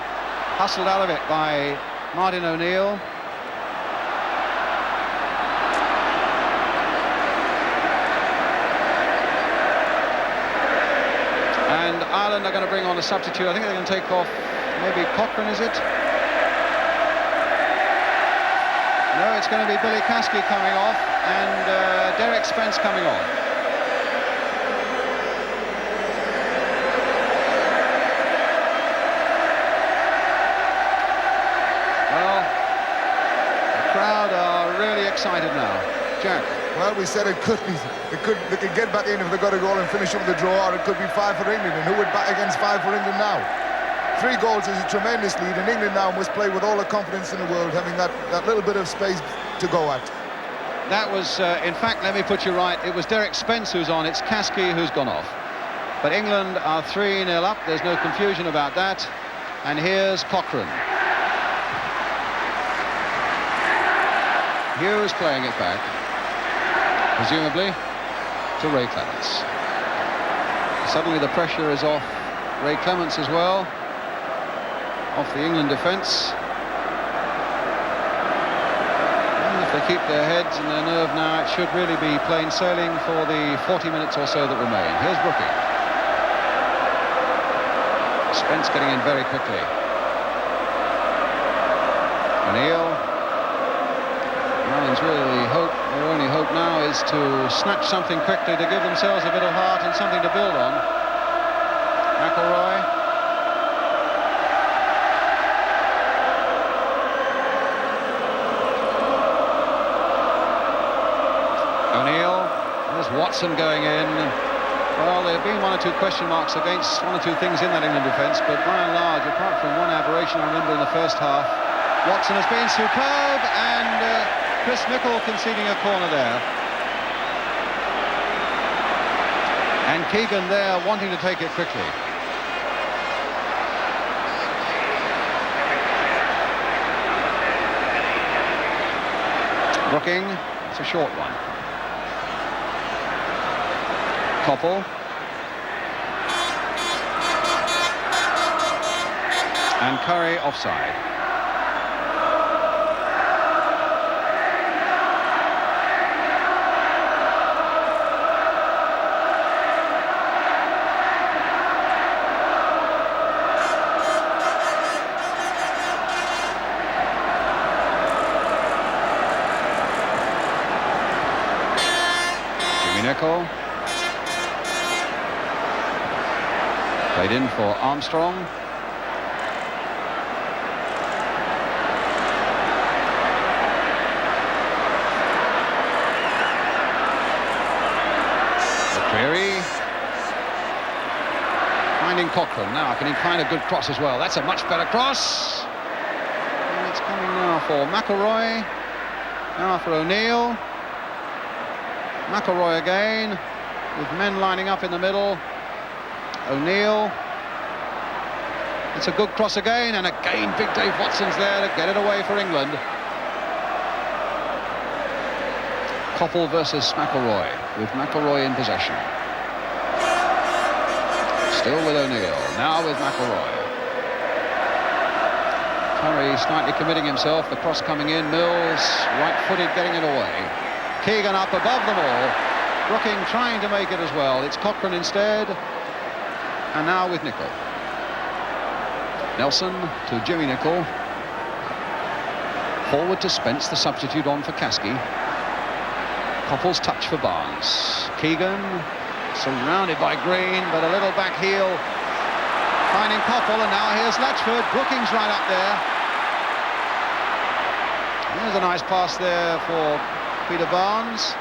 hustled out of it by Martin O'Neill. And Ireland are going to bring on a substitute. I think they're going to take off maybe Cochrane, is it? No, it's going to be Billy Caskey coming off and Derek Spence coming on. Well, the crowd are really excited now. Jack. Well, we said they could get back in if they got a goal and finish up with a draw, or it could be 5 for England. And who would bat against 5 for England now? 3 goals is a tremendous lead, and England now must play with all the confidence in the world, having that little bit of space to go at. That was, in fact, let me put you right, it was Derek Spence who's on, it's Caskey who's gone off. But England are 3-0 up, there's no confusion about that. And here's Cochrane. Hughes playing it back, presumably to Ray Clements. Suddenly the pressure is off Ray Clements as well, off the England defence. And if they keep their heads and their nerve now, it should really be plain sailing for the 40 minutes or so that remain. Here's Brooking. Spence getting in very quickly. O'Neill. Ireland's really hope, their only hope now is to snatch something quickly to give themselves a bit of heart and something to build on. McIlroy. O'Neill. There's Watson going in. Well, there have been 1 or 2 question marks against 1 or 2 things in that England defence, but by and large, apart from one aberration I remember in the first half, Watson has been superb, and Chris Nicol conceding a corner there. And Keegan there wanting to take it quickly. Brooking, it's a short one. Koppel. And Curry offside. Nicol. Played in for Armstrong. McCreary. Finding Cochrane. Now can he find a good cross as well? That's a much better cross. And it's coming now for McElroy. Now for O'Neill. McElroy again, with men lining up in the middle. O'Neill. It's a good cross again, and again Big Dave Watson's there to get it away for England. Koppel versus McElroy, with McElroy in possession. Still with O'Neill, now with McElroy. Curry slightly committing himself, the cross coming in, Mills right-footed getting it away. Keegan up above them all, Brooking trying to make it as well. It's Cochrane instead, and now with Nicol. Nelson to Jimmy Nicol. Forward to Spence, the substitute on for Kasky. Koppel's touch for Barnes. Keegan surrounded by Green, but a little back heel finding Koppel, and now here's Letchford. Brookings right up there. There's a nice pass there for Peter Barnes.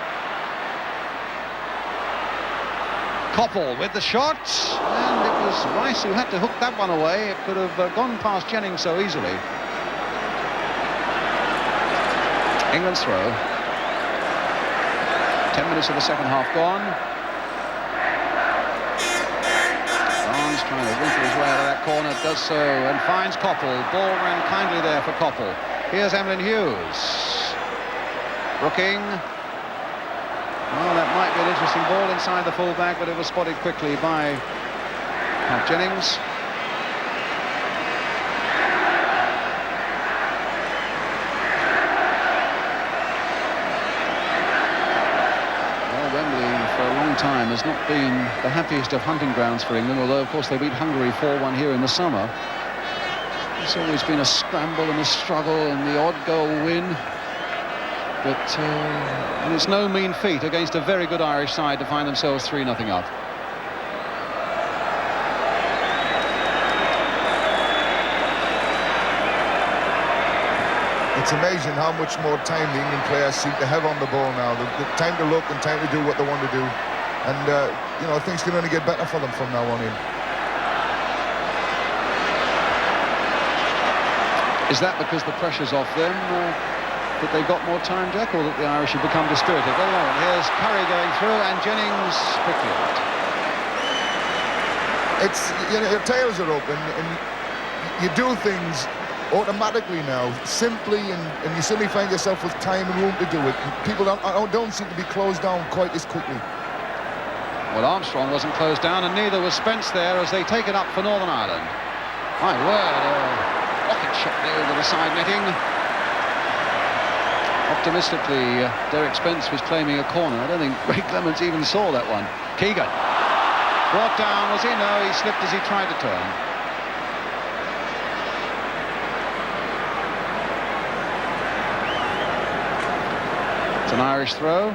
Koppel with the shot, and it was Rice who had to hook that one away. It could have gone past Jennings so easily. England's throw. 10 minutes of the second half gone. Barnes trying to wrinkle his way out of that corner, does so, and finds Koppel. Ball ran kindly there for Koppel. Here's Emlyn Hughes. Brooking. Well, that might be an interesting ball inside the full-back, but it was spotted quickly by Pat Jennings. Well, Wembley for a long time has not been the happiest of hunting grounds for England, although of course they beat Hungary 4-1 here in the summer. It's always been a scramble and a struggle and the odd goal win. But and it's no mean feat against a very good Irish side to find themselves 3-0 up. It's amazing how much more time the England players seem to have on the ball now. The time to look and time to do what they want to do. And, you know, things can only get better for them from now on in. Is that because the pressure's off them? That they got more time, Jack, or that the Irish have become dispirited? Well, no, here's Curry going through, and Jennings quickly out. It's, you know, your tails are open, and you do things automatically now, simply, and you suddenly find yourself with time and room to do it. People don't seem to be closed down quite as quickly. Well, Armstrong wasn't closed down, and neither was Spence there as they take it up for Northern Ireland. My word, a rocket shot there over the side netting. Optimistically, Derek Spence was claiming a corner. I don't think Ray Clements even saw that one. Keegan. Brought down, was he? No, he slipped as he tried to turn. It's an Irish throw.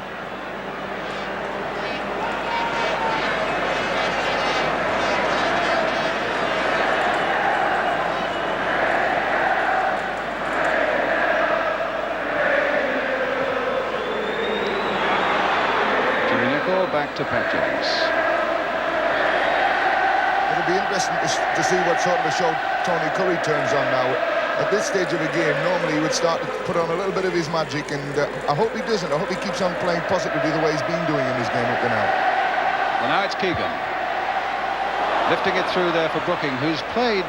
Back to Pat Jennings. It'll be interesting to see what sort of a show Tony Curry turns on now. At this stage of the game, normally he would start to put on a little bit of his magic, and I hope he doesn't. I hope he keeps on playing positively the way he's been doing in this game up to now. Well, now it's Keegan. Lifting it through there for Brooking, who's played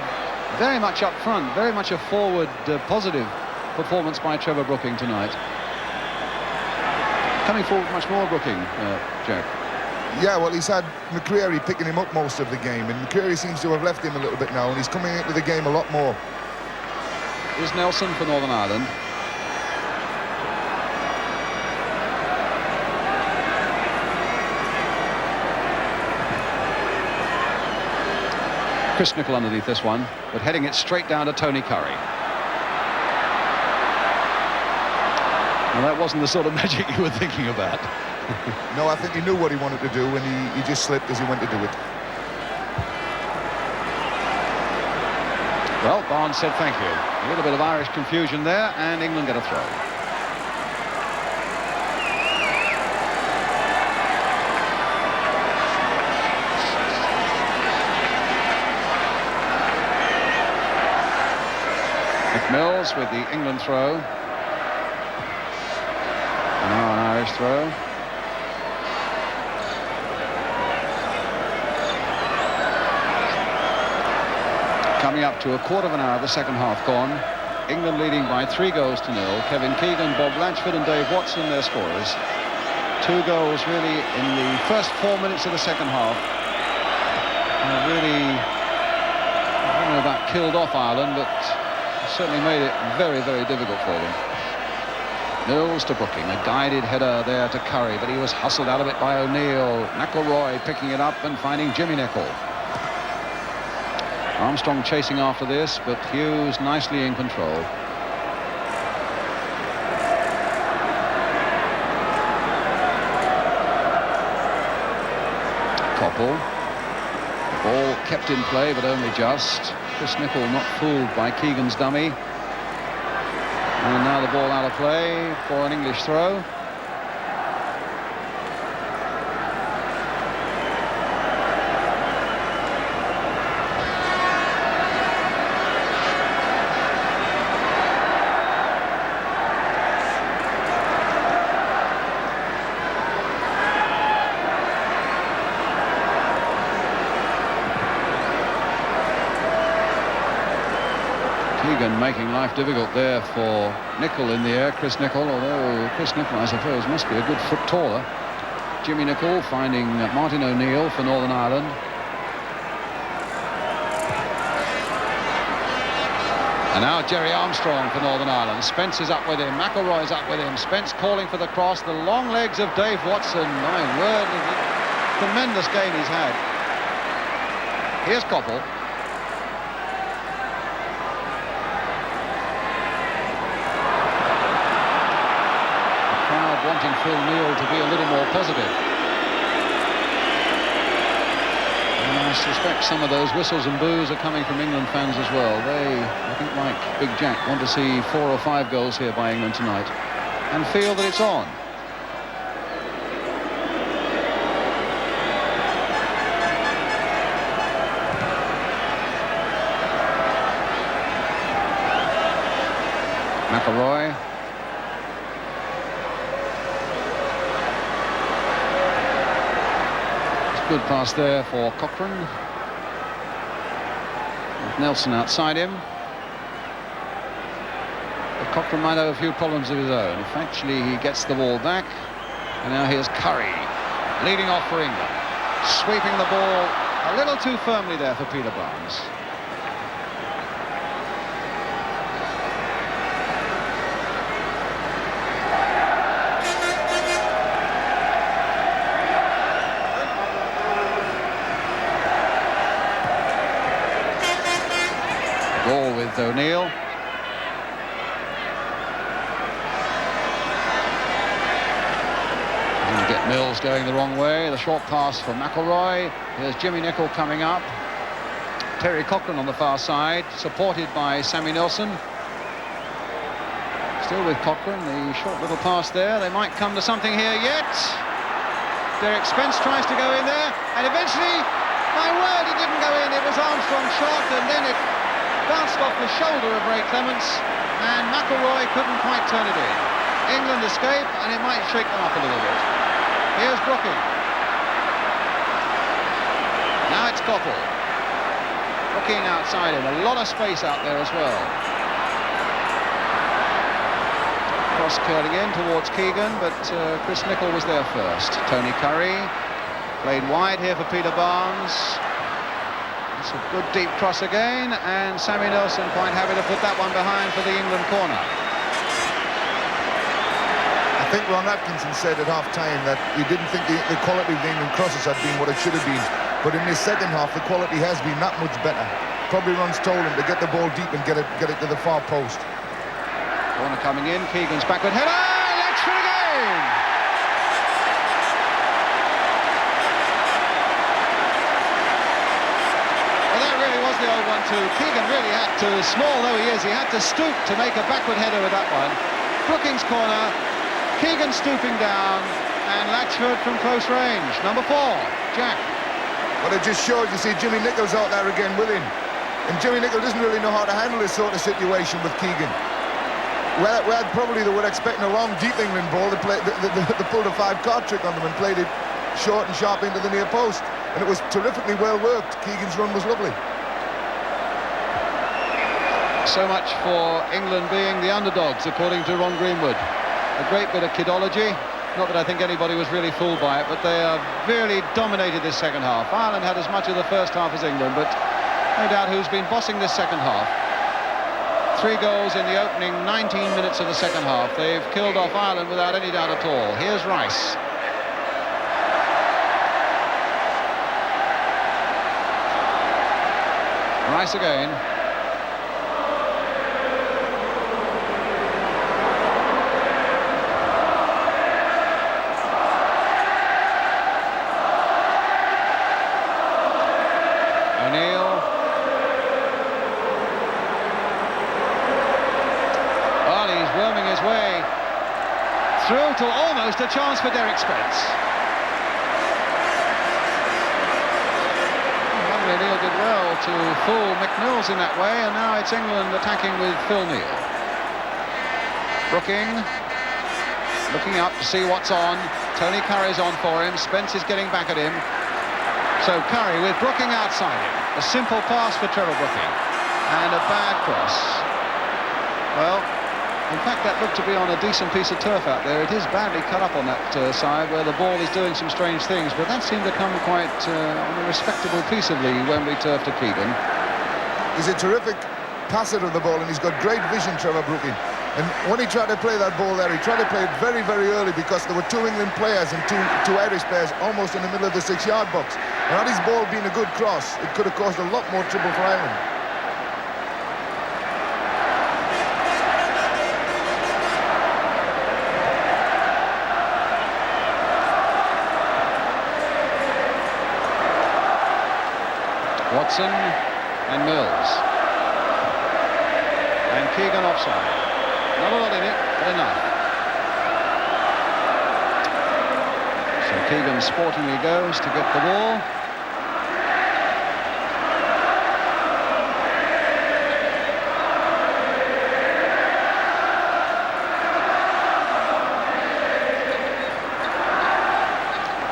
very much up front, very much a forward, positive performance by Trevor Brooking tonight. Coming forward much more, Brooking, Jack. Yeah, well, he's had McCreary picking him up most of the game, and McCreary seems to have left him a little bit now, and he's coming into the game a lot more. Here's Nelson for Northern Ireland. Chris Nicol underneath this one, but heading it straight down to Tony Curry. Well, that wasn't the sort of magic you were thinking about. No, I think he knew what he wanted to do, and he just slipped as he went to do it. Well, Barnes said thank you. A little bit of Irish confusion there, and England get a throw. McMills with the England throw. Now an Irish throw. Coming up to a quarter of an hour of the second half gone. England leading by 3 goals to 0. Kevin Keegan, Bob Blatchford and Dave Watson, their scorers. 2 goals really in the first 4 minutes of the second half. Really, I don't know about killed off Ireland, but certainly made it very, very difficult for them. Mills to Brooking, a guided header there to Curry, but he was hustled out of it by O'Neill. McElroy picking it up and finding Jimmy Nicholl. Armstrong chasing after this, but Hughes nicely in control. Koppel. The ball kept in play, but only just. Chris Nicholl not fooled by Keegan's dummy. And now the ball out of play for an English throw. Keegan making life difficult there for Nicholl in the air, Chris Nicholl, although Chris Nicholl, I suppose, must be a good foot taller. Jimmy Nicholl finding Martin O'Neill for Northern Ireland. And now Jerry Armstrong for Northern Ireland. Spence is up with him, McElroy's up with him. Spence calling for the cross, the long legs of Dave Watson. My word, tremendous game he's had. Here's Koppel. Wanting Phil Neal to be a little more positive. And I suspect some of those whistles and boos are coming from England fans as well. They, I think, like Big Jack, want to see 4 or 5 goals here by England tonight and feel that it's on. McElroy. Good pass there for Cochrane. With Nelson outside him. But Cochrane might have a few problems of his own. If actually he gets the ball back. And now here's Curry, leading off for England. Sweeping the ball a little too firmly there for Peter Barnes. O'Neill. Didn't get Mills going the wrong way. The short pass for McElroy. Here's Jimmy Nicholl coming up. Terry Cochrane on the far side, supported by Sammy Nelson. Still with Cochrane, the short little pass there. They might come to something here yet. Derek Spence tries to go in there, and eventually, my word, it didn't go in. It was Armstrong's shot, and then it bounced off the shoulder of Ray Clements, and McElroy couldn't quite turn it in. England escape, and it might shake them up a little bit. Here's Brooking. Now it's Koppel. Brooking outside him. A lot of space out there as well. Cross curling in towards Keegan, but Chris Nicholl was there first. Tony Curry played wide here for Peter Barnes. It's a good deep cross again, and Sammy Nelson quite happy to put that one behind for the England corner. I think Ron Atkinson said at half-time that he didn't think the quality of the England crosses had been what it should have been. But in this second half, the quality has been that much better. Probably Ron's told him to get the ball deep and get it to the far post. Corner coming in, Keegan's backward header, Latchford again! The old one too. Keegan really had to, small though he is, he had to stoop to make a backward header with that one. Brookings corner, Keegan stooping down, and Latchford from close range. Number 4, Jack. Well, it just shows, you see Jimmy Nicholl's out there again with him. And Jimmy Nicholl doesn't really know how to handle this sort of situation with Keegan. Where probably they were expecting a long, deep England ball, they pulled a 5-card trick on them and played it short and sharp into the near post. And it was terrifically well worked. Keegan's run was lovely. So much for England being the underdogs, according to Ron Greenwood. A great bit of kidology. Not that I think anybody was really fooled by it, but they have really dominated this second half. Ireland had as much of the first half as England, but no doubt who's been bossing this second half. 3 goals in the opening 19 minutes of the second half. They've killed off Ireland without any doubt at all. Here's Rice. Rice again. Through to almost a chance for Derek Spence. O'Neill did well to fool McMills in that way, and now it's England attacking with Phil Neal. Brooking looking up to see what's on. Tony Curry's on for him. Spence is getting back at him. So Curry with Brooking outside him. A simple pass for Trevor Brooking, and a bad cross. Well, in fact, that looked to be on a decent piece of turf out there. It is badly cut up on that side where the ball is doing some strange things, but that seemed to come quite on a respectable piece of the Wembley turf to Keegan. He's a terrific passer of the ball, and he's got great vision, Trevor Brooking. And when he tried to play that ball there, he tried to play it very, very early because there were 2 England players and two Irish players almost in the middle of the 6-yard box. And had his ball been a good cross, it could have caused a lot more trouble for Ireland. Watson and Mills. And Keegan offside. Not a lot in it, but enough. So Keegan sportingly goes to get the ball.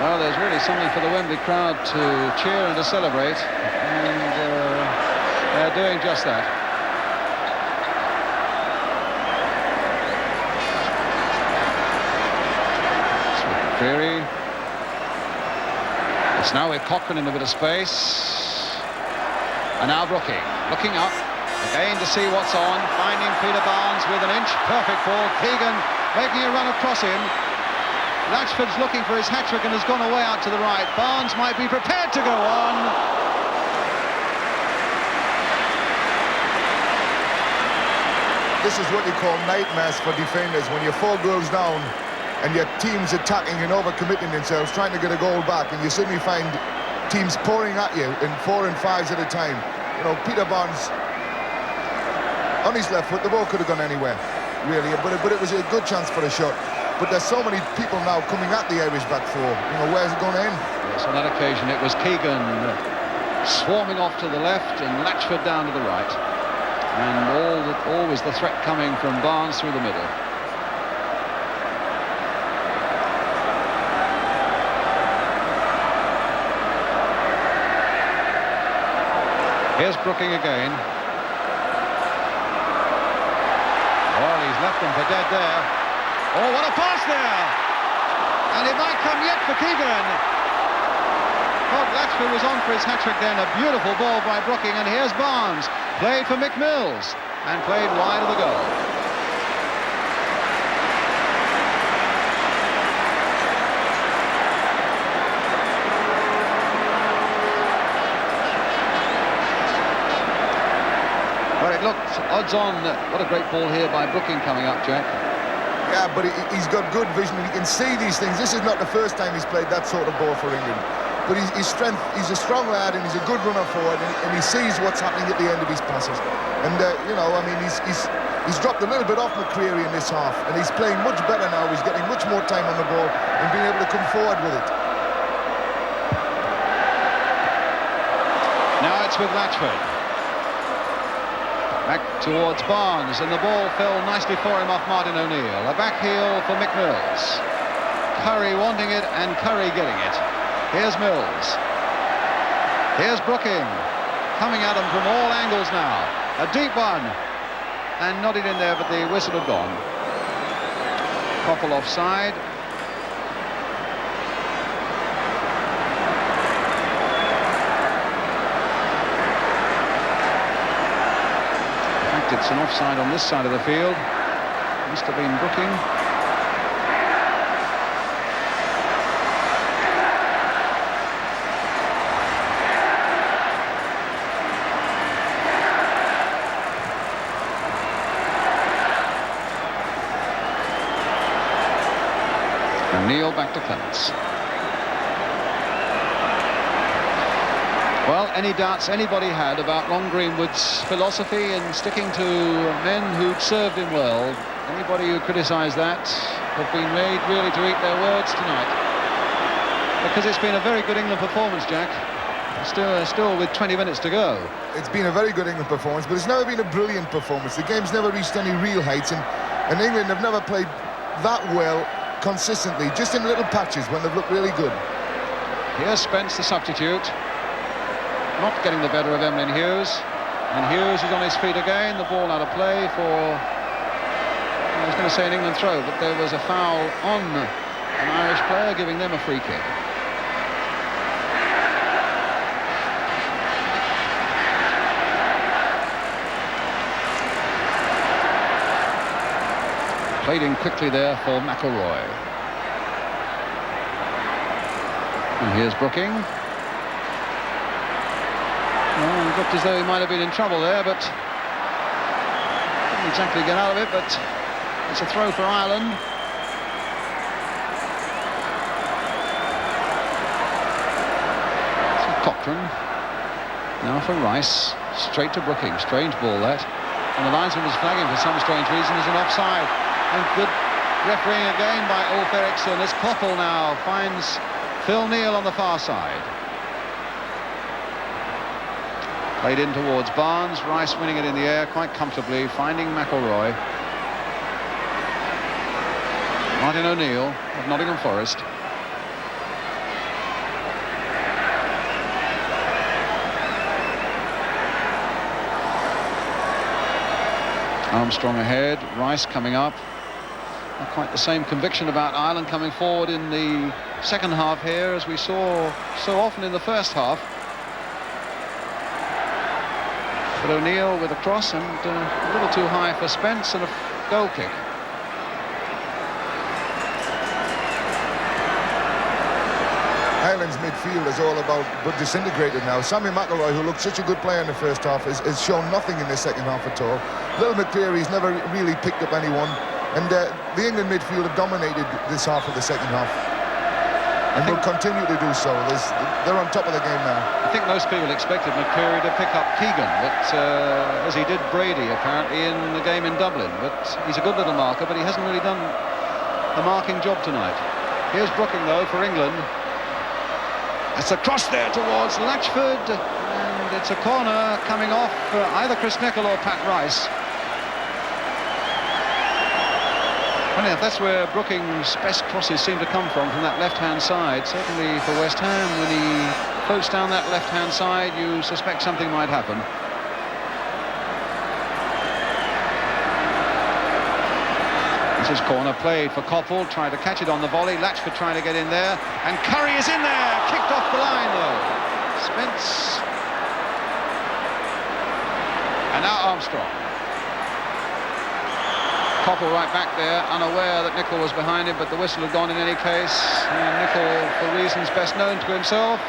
Well, there's really something for the Wembley crowd to cheer and to celebrate, and they're doing just that. It's with McCreary. It's now with Cochrane in a bit of space. And now Brooking, looking up, again to see what's on, finding Peter Barnes with an inch, perfect ball. Keegan making a run across him. Latchford's looking for his hat-trick and has gone away out to the right. Barnes might be prepared to go on. This is what you call nightmares for defenders. When you're 4 goals down and your team's attacking and overcommitting themselves, trying to get a goal back, and you suddenly find teams pouring at you in 4 and 5s at a time. You know, Peter Barnes on his left foot, the ball could have gone anywhere, really, but it was a good chance for a shot. But there's so many people now coming at the Irish back 4. You know, where's it going to end? Yes, on that occasion it was Keegan swarming off to the left and Latchford down to the right. And always the threat coming from Barnes through the middle. Here's Brooking again. Well, he's left them for dead there. Oh, what a pass there! And it might come yet for Keegan. Todd Latchford was on for his hat-trick then. A beautiful ball by Brooking, and here's Barnes. Played for McMills, and played wide of the goal. Well, it looked odds on. What a great ball here by Brooking coming up, Jack. Yeah, but he's got good vision and he can see these things. This is not the first time he's played that sort of ball for England. But his strength, he's a strong lad and he's a good runner forward, and he sees what's happening at the end of his passes. And, you know, I mean, he's dropped a little bit off McCreary in this half, and he's playing much better now. He's getting much more time on the ball and being able to come forward with it. Now it's with Latchford. Back towards Barnes, and the ball fell nicely for him off Martin O'Neill. A back heel for Mick Mills. Curry wanting it, and Curry getting it. Here's Mills. Here's Brooking. Coming at him from all angles now. A deep one. And nodded in there, but the whistle had gone. Koppel offside. It's an offside on this side of the field. Must have been Brooking. O'Neill back to Clements. Well, any doubts anybody had about Ron Greenwood's philosophy in sticking to men who'd served him well, anybody who criticised that have been made really to eat their words tonight. Because it's been a very good England performance, Jack. Still with 20 minutes to go. It's been a very good England performance, but it's never been a brilliant performance. The game's never reached any real heights, and England have never played that well consistently, just in little patches when they've looked really good. Here's Spence, the substitute. Not getting the better of Emlyn Hughes, and Hughes is on his feet again. The ball out of play for, I was going to say an England throw, but there was a foul on an Irish player, giving them a free kick. Played in quickly there for McElroy. And here's Brooking. Well, it looked as though he might have been in trouble there, but didn't exactly get out of it, but it's a throw for Ireland. So Cochrane. Now for Rice. Straight to Brooking. Strange ball that. And the linesman was flagging for some strange reason as an offside. And good refereeing again by Ulf Eriksson as Koppel now finds Phil Neal on the far side. Played in towards Barnes. Rice winning it in the air quite comfortably, finding McElroy. Martin O'Neill of Nottingham Forest. Armstrong ahead, Rice coming up. Not quite the same conviction about Ireland coming forward in the second half here as we saw so often in the first half. But O'Neill with a cross and a little too high for Spence and a goal kick. Ireland's midfield is all about but disintegrated now. Sammy McElroy, who looked such a good player in the first half, has shown nothing in the second half at all. Little McCleary's never really picked up anyone, and the England midfield have dominated this half of the second half, and will continue to do so. They're on top of the game now. I think most people expected McCleary to pick up Keegan, but as he did Brady apparently in the game in Dublin. But he's a good little marker, but he hasn't really done the marking job tonight. Here's Brooking though for England. It's a cross there towards Latchford, and it's a corner coming off either Chris Nicholl or Pat Rice. Funny enough, that's where Brooking's best crosses seem to come from that left-hand side. Certainly for West Ham, when he floats down that left-hand side, you suspect something might happen. This is corner played for Koppel, trying to catch it on the volley. Latchford trying to get in there, and Curry is in there, kicked off the line though. Spence. And now Armstrong. Koppel right back there, unaware that Nicholl was behind him, but the whistle had gone in any case. And Nicholl, for reasons best known to himself,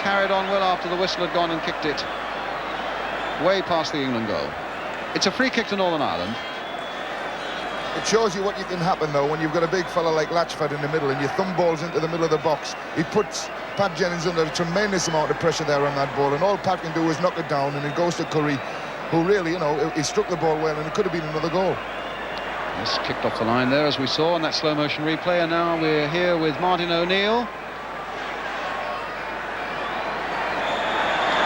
carried on well after the whistle had gone and kicked it way past the England goal. It's a free kick to Northern Ireland. It shows you what you can happen though when you've got a big fella like Latchford in the middle and your thumb balls into the middle of the box. He puts Pat Jennings under a tremendous amount of pressure there on that ball, and all Pat can do is knock it down, and it goes to Curry, who really, he struck the ball well, and it could have been another goal. It's kicked off the line there, as we saw in that slow motion replay, and now we're here with Martin O'Neill.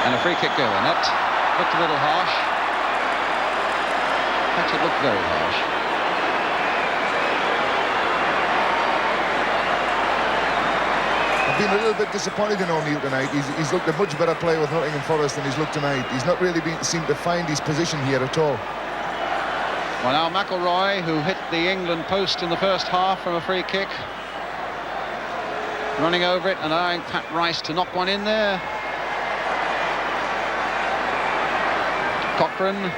And a free kick going. That looked a little harsh. In fact, it looked very harsh. I've been a little bit disappointed in O'Neill tonight. He's looked a much better player with Nottingham Forest than he's looked tonight. He's not really seemed to find his position here at all. Well, now McElroy, who hit the England post in the first half from a free kick, running over it and allowing Pat Rice to knock one in there. Cochrane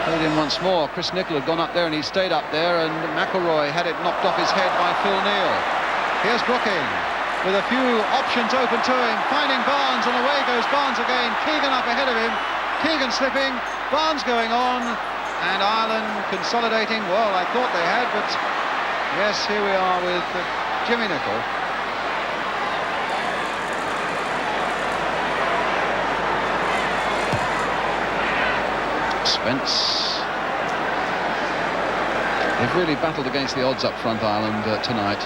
played in once more. Chris Nicholl had gone up there and he stayed up there, and McElroy had it knocked off his head by Phil Neal. Here's Brooking with a few options open to him, finding Barnes, and away goes Barnes again. Keegan up ahead of him. Keegan slipping, Barnes going on, and Ireland consolidating. Well, I thought they had, but yes, here we are with Jimmy Nicholl. Spence. They've really battled against the odds up front, Ireland, tonight.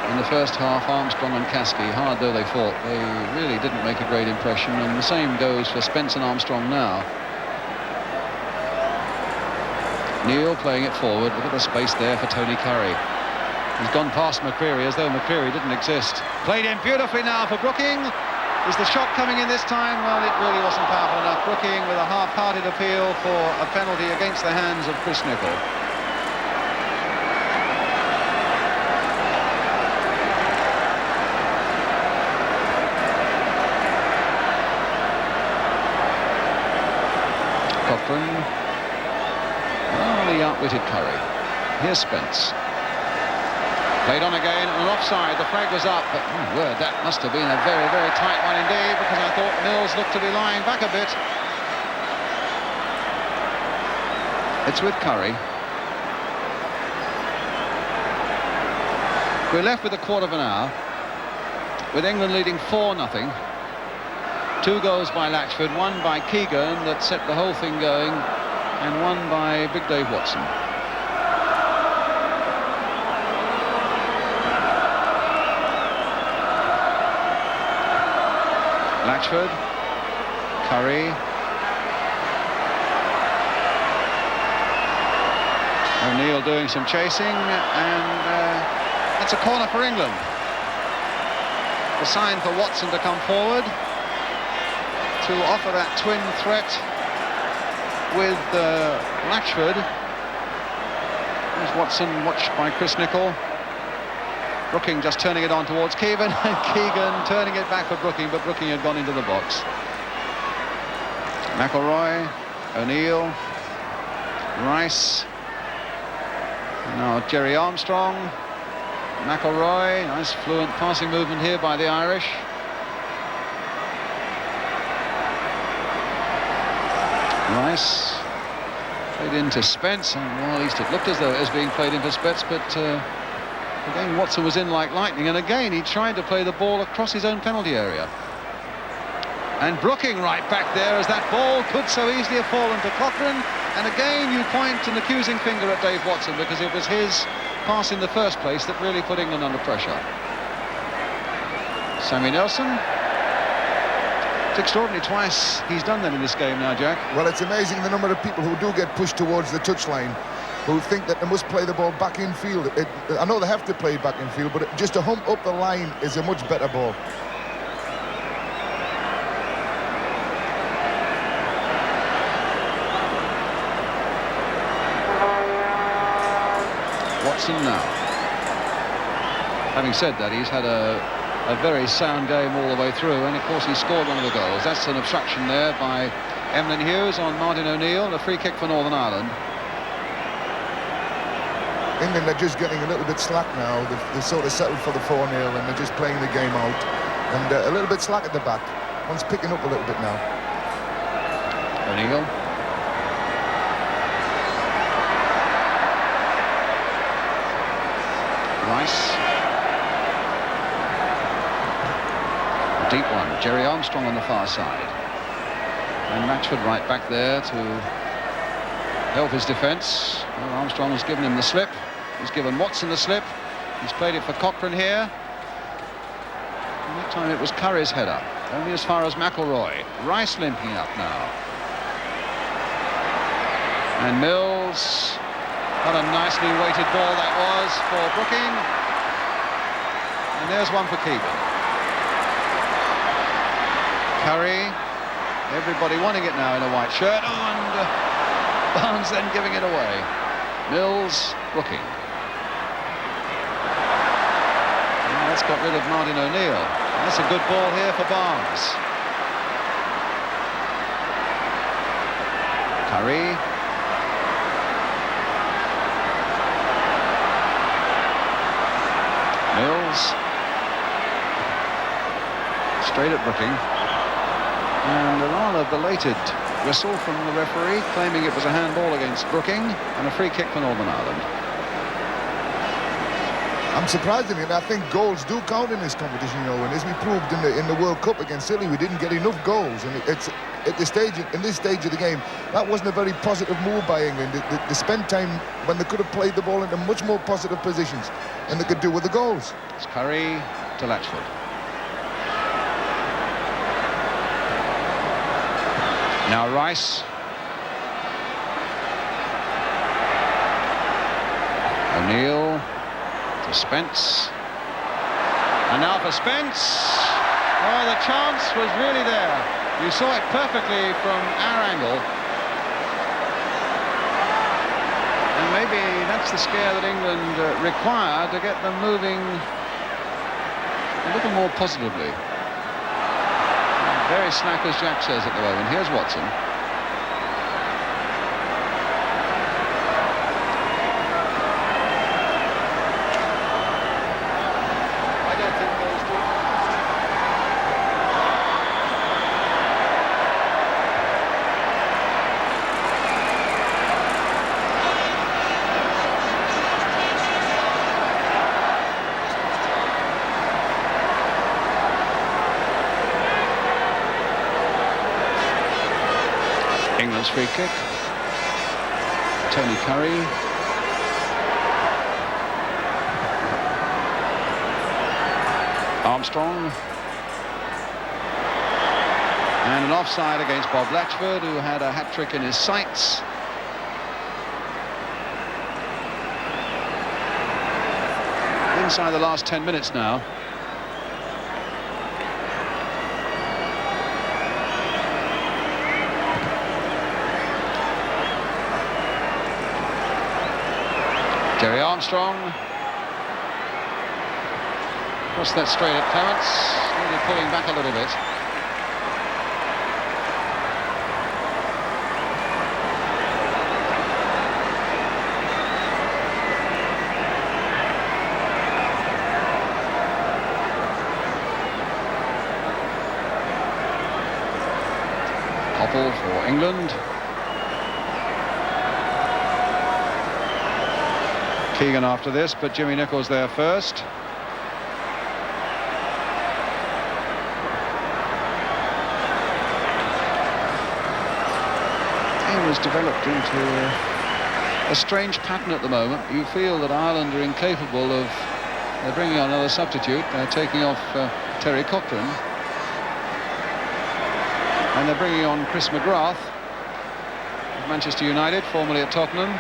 In the first half, Armstrong and Caskey, hard though they fought, they really didn't make a great impression, and the same goes for Spence and Armstrong now. Neil playing it forward. Look at the space there for Tony Curry. He's gone past McCreary as though McCreary didn't exist. Played in beautifully now for Brooking. Is the shot coming in this time? Well, it really wasn't powerful enough. Brooking with a half-hearted appeal for a penalty against the hands of Chris Nicholl. Cochrane. Oh, he outwitted Curry. Here's Spence. Played on again, and offside. The flag was up, but word, that must have been a very, very tight one indeed, because I thought Mills looked to be lying back a bit. It's with Curry. We're left with a quarter of an hour, with England leading 4-0. 2 goals by Latchford, 1 by Keegan that set the whole thing going, and 1 by Big Dave Watson. Latchford, Curry, O'Neill doing some chasing, and it's a corner for England. The sign for Watson to come forward to offer that twin threat with Latchford. There's Watson, watched by Chris Nicholl. Brooking just turning it on towards Keegan, and Keegan turning it back for Brooking, but Brooking had gone into the box. McElroy, O'Neill, Rice, now Jerry Armstrong, McElroy, nice fluent passing movement here by the Irish. Rice played into Spence, and well, at least it looked as though it was being played into Spence, but again Watson was in like lightning, and again he tried to play the ball across his own penalty area. And Brooking right back there, as that ball could so easily have fallen to Cochrane, and again you point an accusing finger at Dave Watson, because it was his pass in the first place that really put England under pressure. Sammy Nelson. It's extraordinary, twice he's done that in this game now, Jack. Well, it's amazing the number of people who do get pushed towards the touchline, who think that they must play the ball back in field. I know they have to play back in field, but just to hump up the line is a much better ball. Watson now. Having said that, he's had a very sound game all the way through, and of course he scored one of the goals. That's an obstruction there by Emlyn Hughes on Martin O'Neill, and a free kick for Northern Ireland. England are just getting a little bit slack now. They've sort of settled for the 4-0, and they're just playing the game out. And a little bit slack at the back. One's picking up a little bit now. O'Neill. Rice. A deep one. Jerry Armstrong on the far side. And Latchford right back there to help his defence. Well, Armstrong has given him the slip. He's given Watson the slip. He's played it for Cochrane here. And that time it was Curry's header, only as far as McElroy. Rice limping up now. And Mills, what a nicely weighted ball that was for Brooking. And there's one for keep. Curry, everybody wanting it now in a white shirt. Oh, and Barnes then giving it away. Mills, Brooking. And that's got rid of Martin O'Neill. That's a good ball here for Barnes. Curry. Mills. Straight at Brooking. And a rather belated whistle from the referee claiming it was a handball against Brooking and a free kick for Northern Ireland. I'm surprisingly, and I think goals do count in this competition, you know, and as we proved in the World Cup against Italy, we didn't get enough goals, and it's at this stage, in this stage of the game, that wasn't a very positive move by England. They spent time when they could have played the ball into much more positive positions, and they could do with the goals. It's Curry to Latchford. Now Rice. O'Neill to Spence. And now for Spence. Oh, the chance was really there. You saw it perfectly from our angle. And maybe that's the scare that England require to get them moving a little more positively. Very slack, as Jack says at the moment. Here's Watson. I don't think those two. England's free kick. Tony Curry. Armstrong. And an offside against Bob Latchford, who had a hat-trick in his sights. Inside the last 10 minutes now. Terry Armstrong. Cross that straight at Clements. Really pulling back a little bit. Koppel for England. Keegan after this, but Jimmy Nichols there first. The game has developed into a strange pattern at the moment. You feel that Ireland are incapable of... They're bringing on another substitute. They're taking off Terry Cochrane. And they're bringing on Chris McGrath of Manchester United, formerly at Tottenham.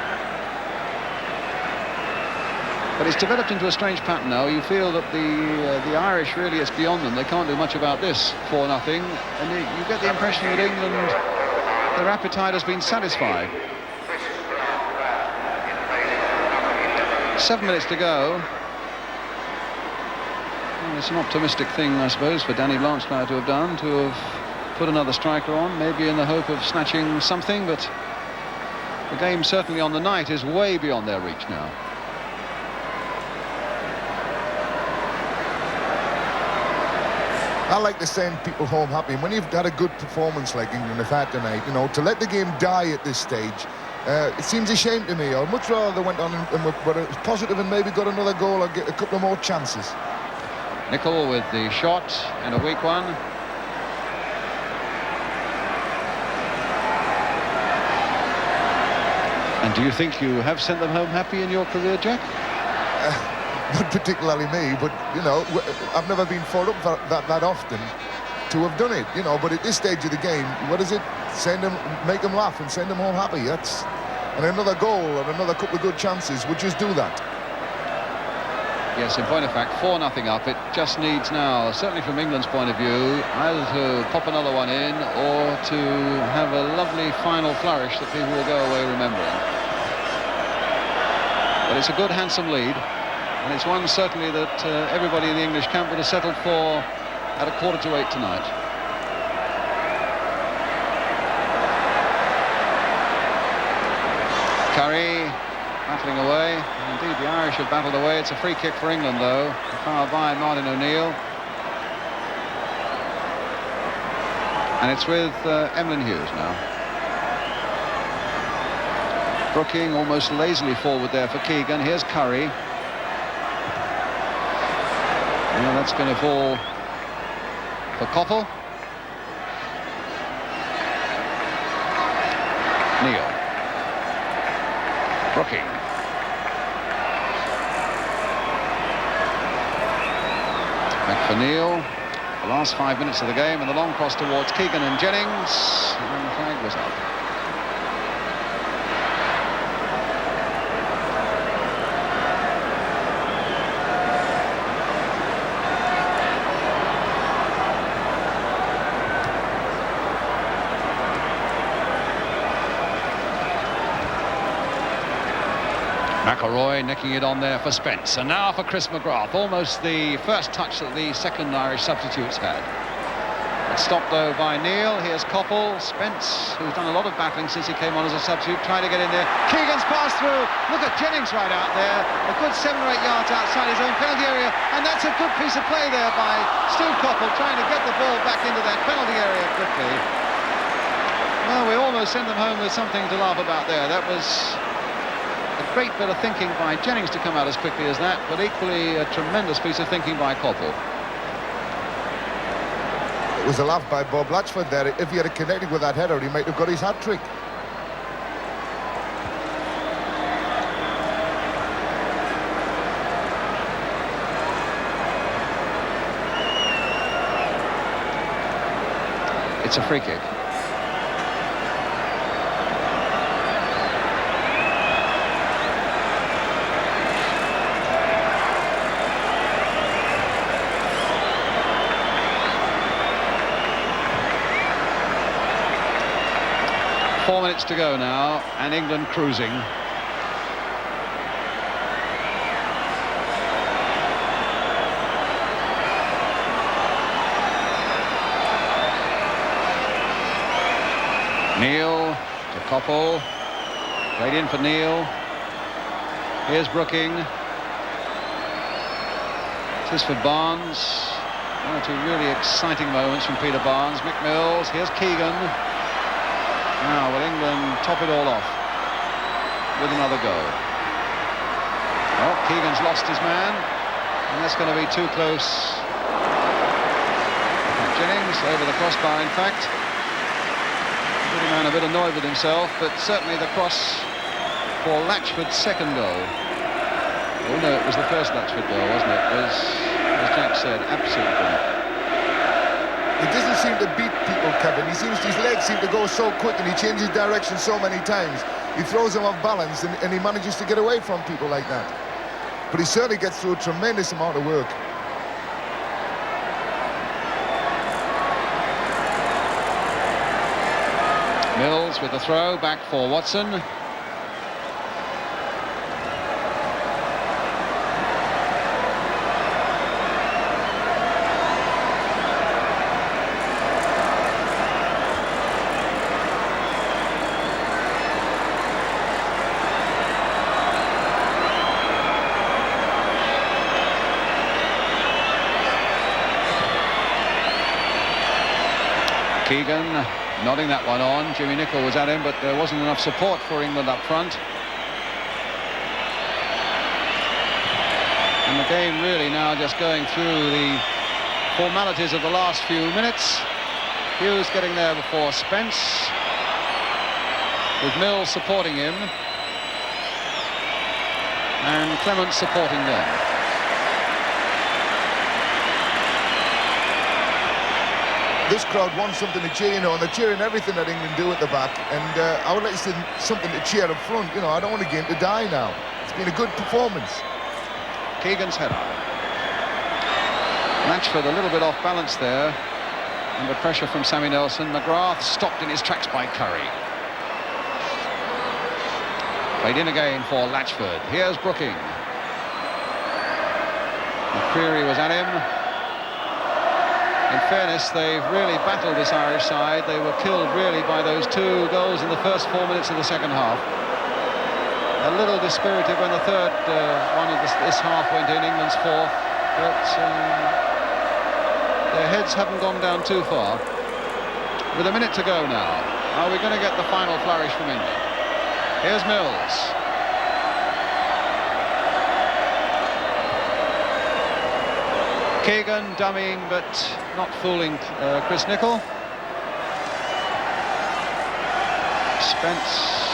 But it's developed into a strange pattern now. You feel that the Irish really, it's beyond them. They can't do much about this 4-0, and you get the impression that England, their appetite has been satisfied. 7 minutes to go. Well, it's an optimistic thing, I suppose, for Danny Blanchflower to have done, to have put another striker on, maybe in the hope of snatching something, but the game certainly on the night is way beyond their reach now. I like to send people home happy. When you've had a good performance like England have had tonight, you know, to let the game die at this stage, it seems a shame to me. I'd much rather they went on and were positive and maybe got another goal or get a couple of more chances. Nicol with the shot and a weak one. And do you think you have sent them home happy in your career, Jack? Not particularly me, but, you know, I've never been fought up that often to have done it, you know, but at this stage of the game, what is it? Send them, make them laugh and send them home happy. and another goal or another couple of good chances would just do that. Yes, in point of fact, 4-0 up. It just needs now, certainly from England's point of view, either to pop another one in or to have a lovely final flourish that people will go away remembering. But it's a good, handsome lead, and it's one certainly that everybody in the English camp would have settled for at 7:45 tonight. Curry battling away. Indeed, the Irish have battled away. It's a free kick for England, though. Far by Martin O'Neill. And it's with Emlyn Hughes now. Brooking almost lazily forward there for Keegan. Here's Curry. Well, that's going to fall for Koppel. Neil. Brooking. Back for Neil. The last 5 minutes of the game, and the long cross towards Keegan and Jennings. And the flag was up. McElroy nicking it on there for Spence, and now for Chris McGrath. Almost the first touch that the second Irish substitutes had. It's stopped though by Neil. Here's Koppel. Spence, who's done a lot of battling since he came on as a substitute, trying to get in there. Keegan's passed through. Look at Jennings right out there. A good 7 or 8 yards outside his own penalty area, and that's a good piece of play there by Steve Koppel, trying to get the ball back into that penalty area quickly. Well, we almost sent them home with something to laugh about there. That was a great bit of thinking by Jennings to come out as quickly as that, but equally a tremendous piece of thinking by Koppel. It was a laugh by Bob Latchford there. If he had connected with that header, he might have got his hat-trick. It's a free kick. Four minutes to go now, and England cruising. Neil to Koppel. Played in for Neil. Here's Brooking. This is for Barnes. One or two really exciting moments from Peter Barnes. Mick Mills. Here's Keegan. Now will England top it all off with another goal? Well, Keegan's lost his man, and that's going to be too close. Jennings over the crossbar, in fact. The man a bit annoyed with himself, but certainly the cross for Latchford's second goal. Oh no, it was the first Latchford goal, wasn't it? It was, as Jack said, absolutely brilliant. He doesn't seem to beat people, Kevin. His legs seem to go so quick, and he changes direction so many times. He throws them off balance, and he manages to get away from people like that. But he certainly gets through a tremendous amount of work. Mills with the throw, back for Watson. Keegan nodding that one on. Jimmy Nicholl was at him, but there wasn't enough support for England up front. And the game really now just going through the formalities of the last few minutes. Hughes getting there before Spence, with Mills supporting him, and Clement supporting them. this crowd wants something to cheer, you know, and they're cheering everything that England do at the back. And I would like to see something to cheer up front. You know, I don't want the game to die now. It's been a good performance. Keegan's header. Latchford a little bit off balance there. Under pressure from Sammy Nelson. McGrath stopped in his tracks by Curry. Played in again for Latchford. Here's Brooking. McCreary was at him. In fairness, they've really battled this Irish side. They were killed really by those 2 goals in the first 4 minutes of the second half. A little dispirited when the third one of this half went in, England's fourth, but their heads haven't gone down too far. With a minute to go now, are we going to get the final flourish from England? Here's Mills. Keegan dummying but not fooling Chris Nicholl. Spence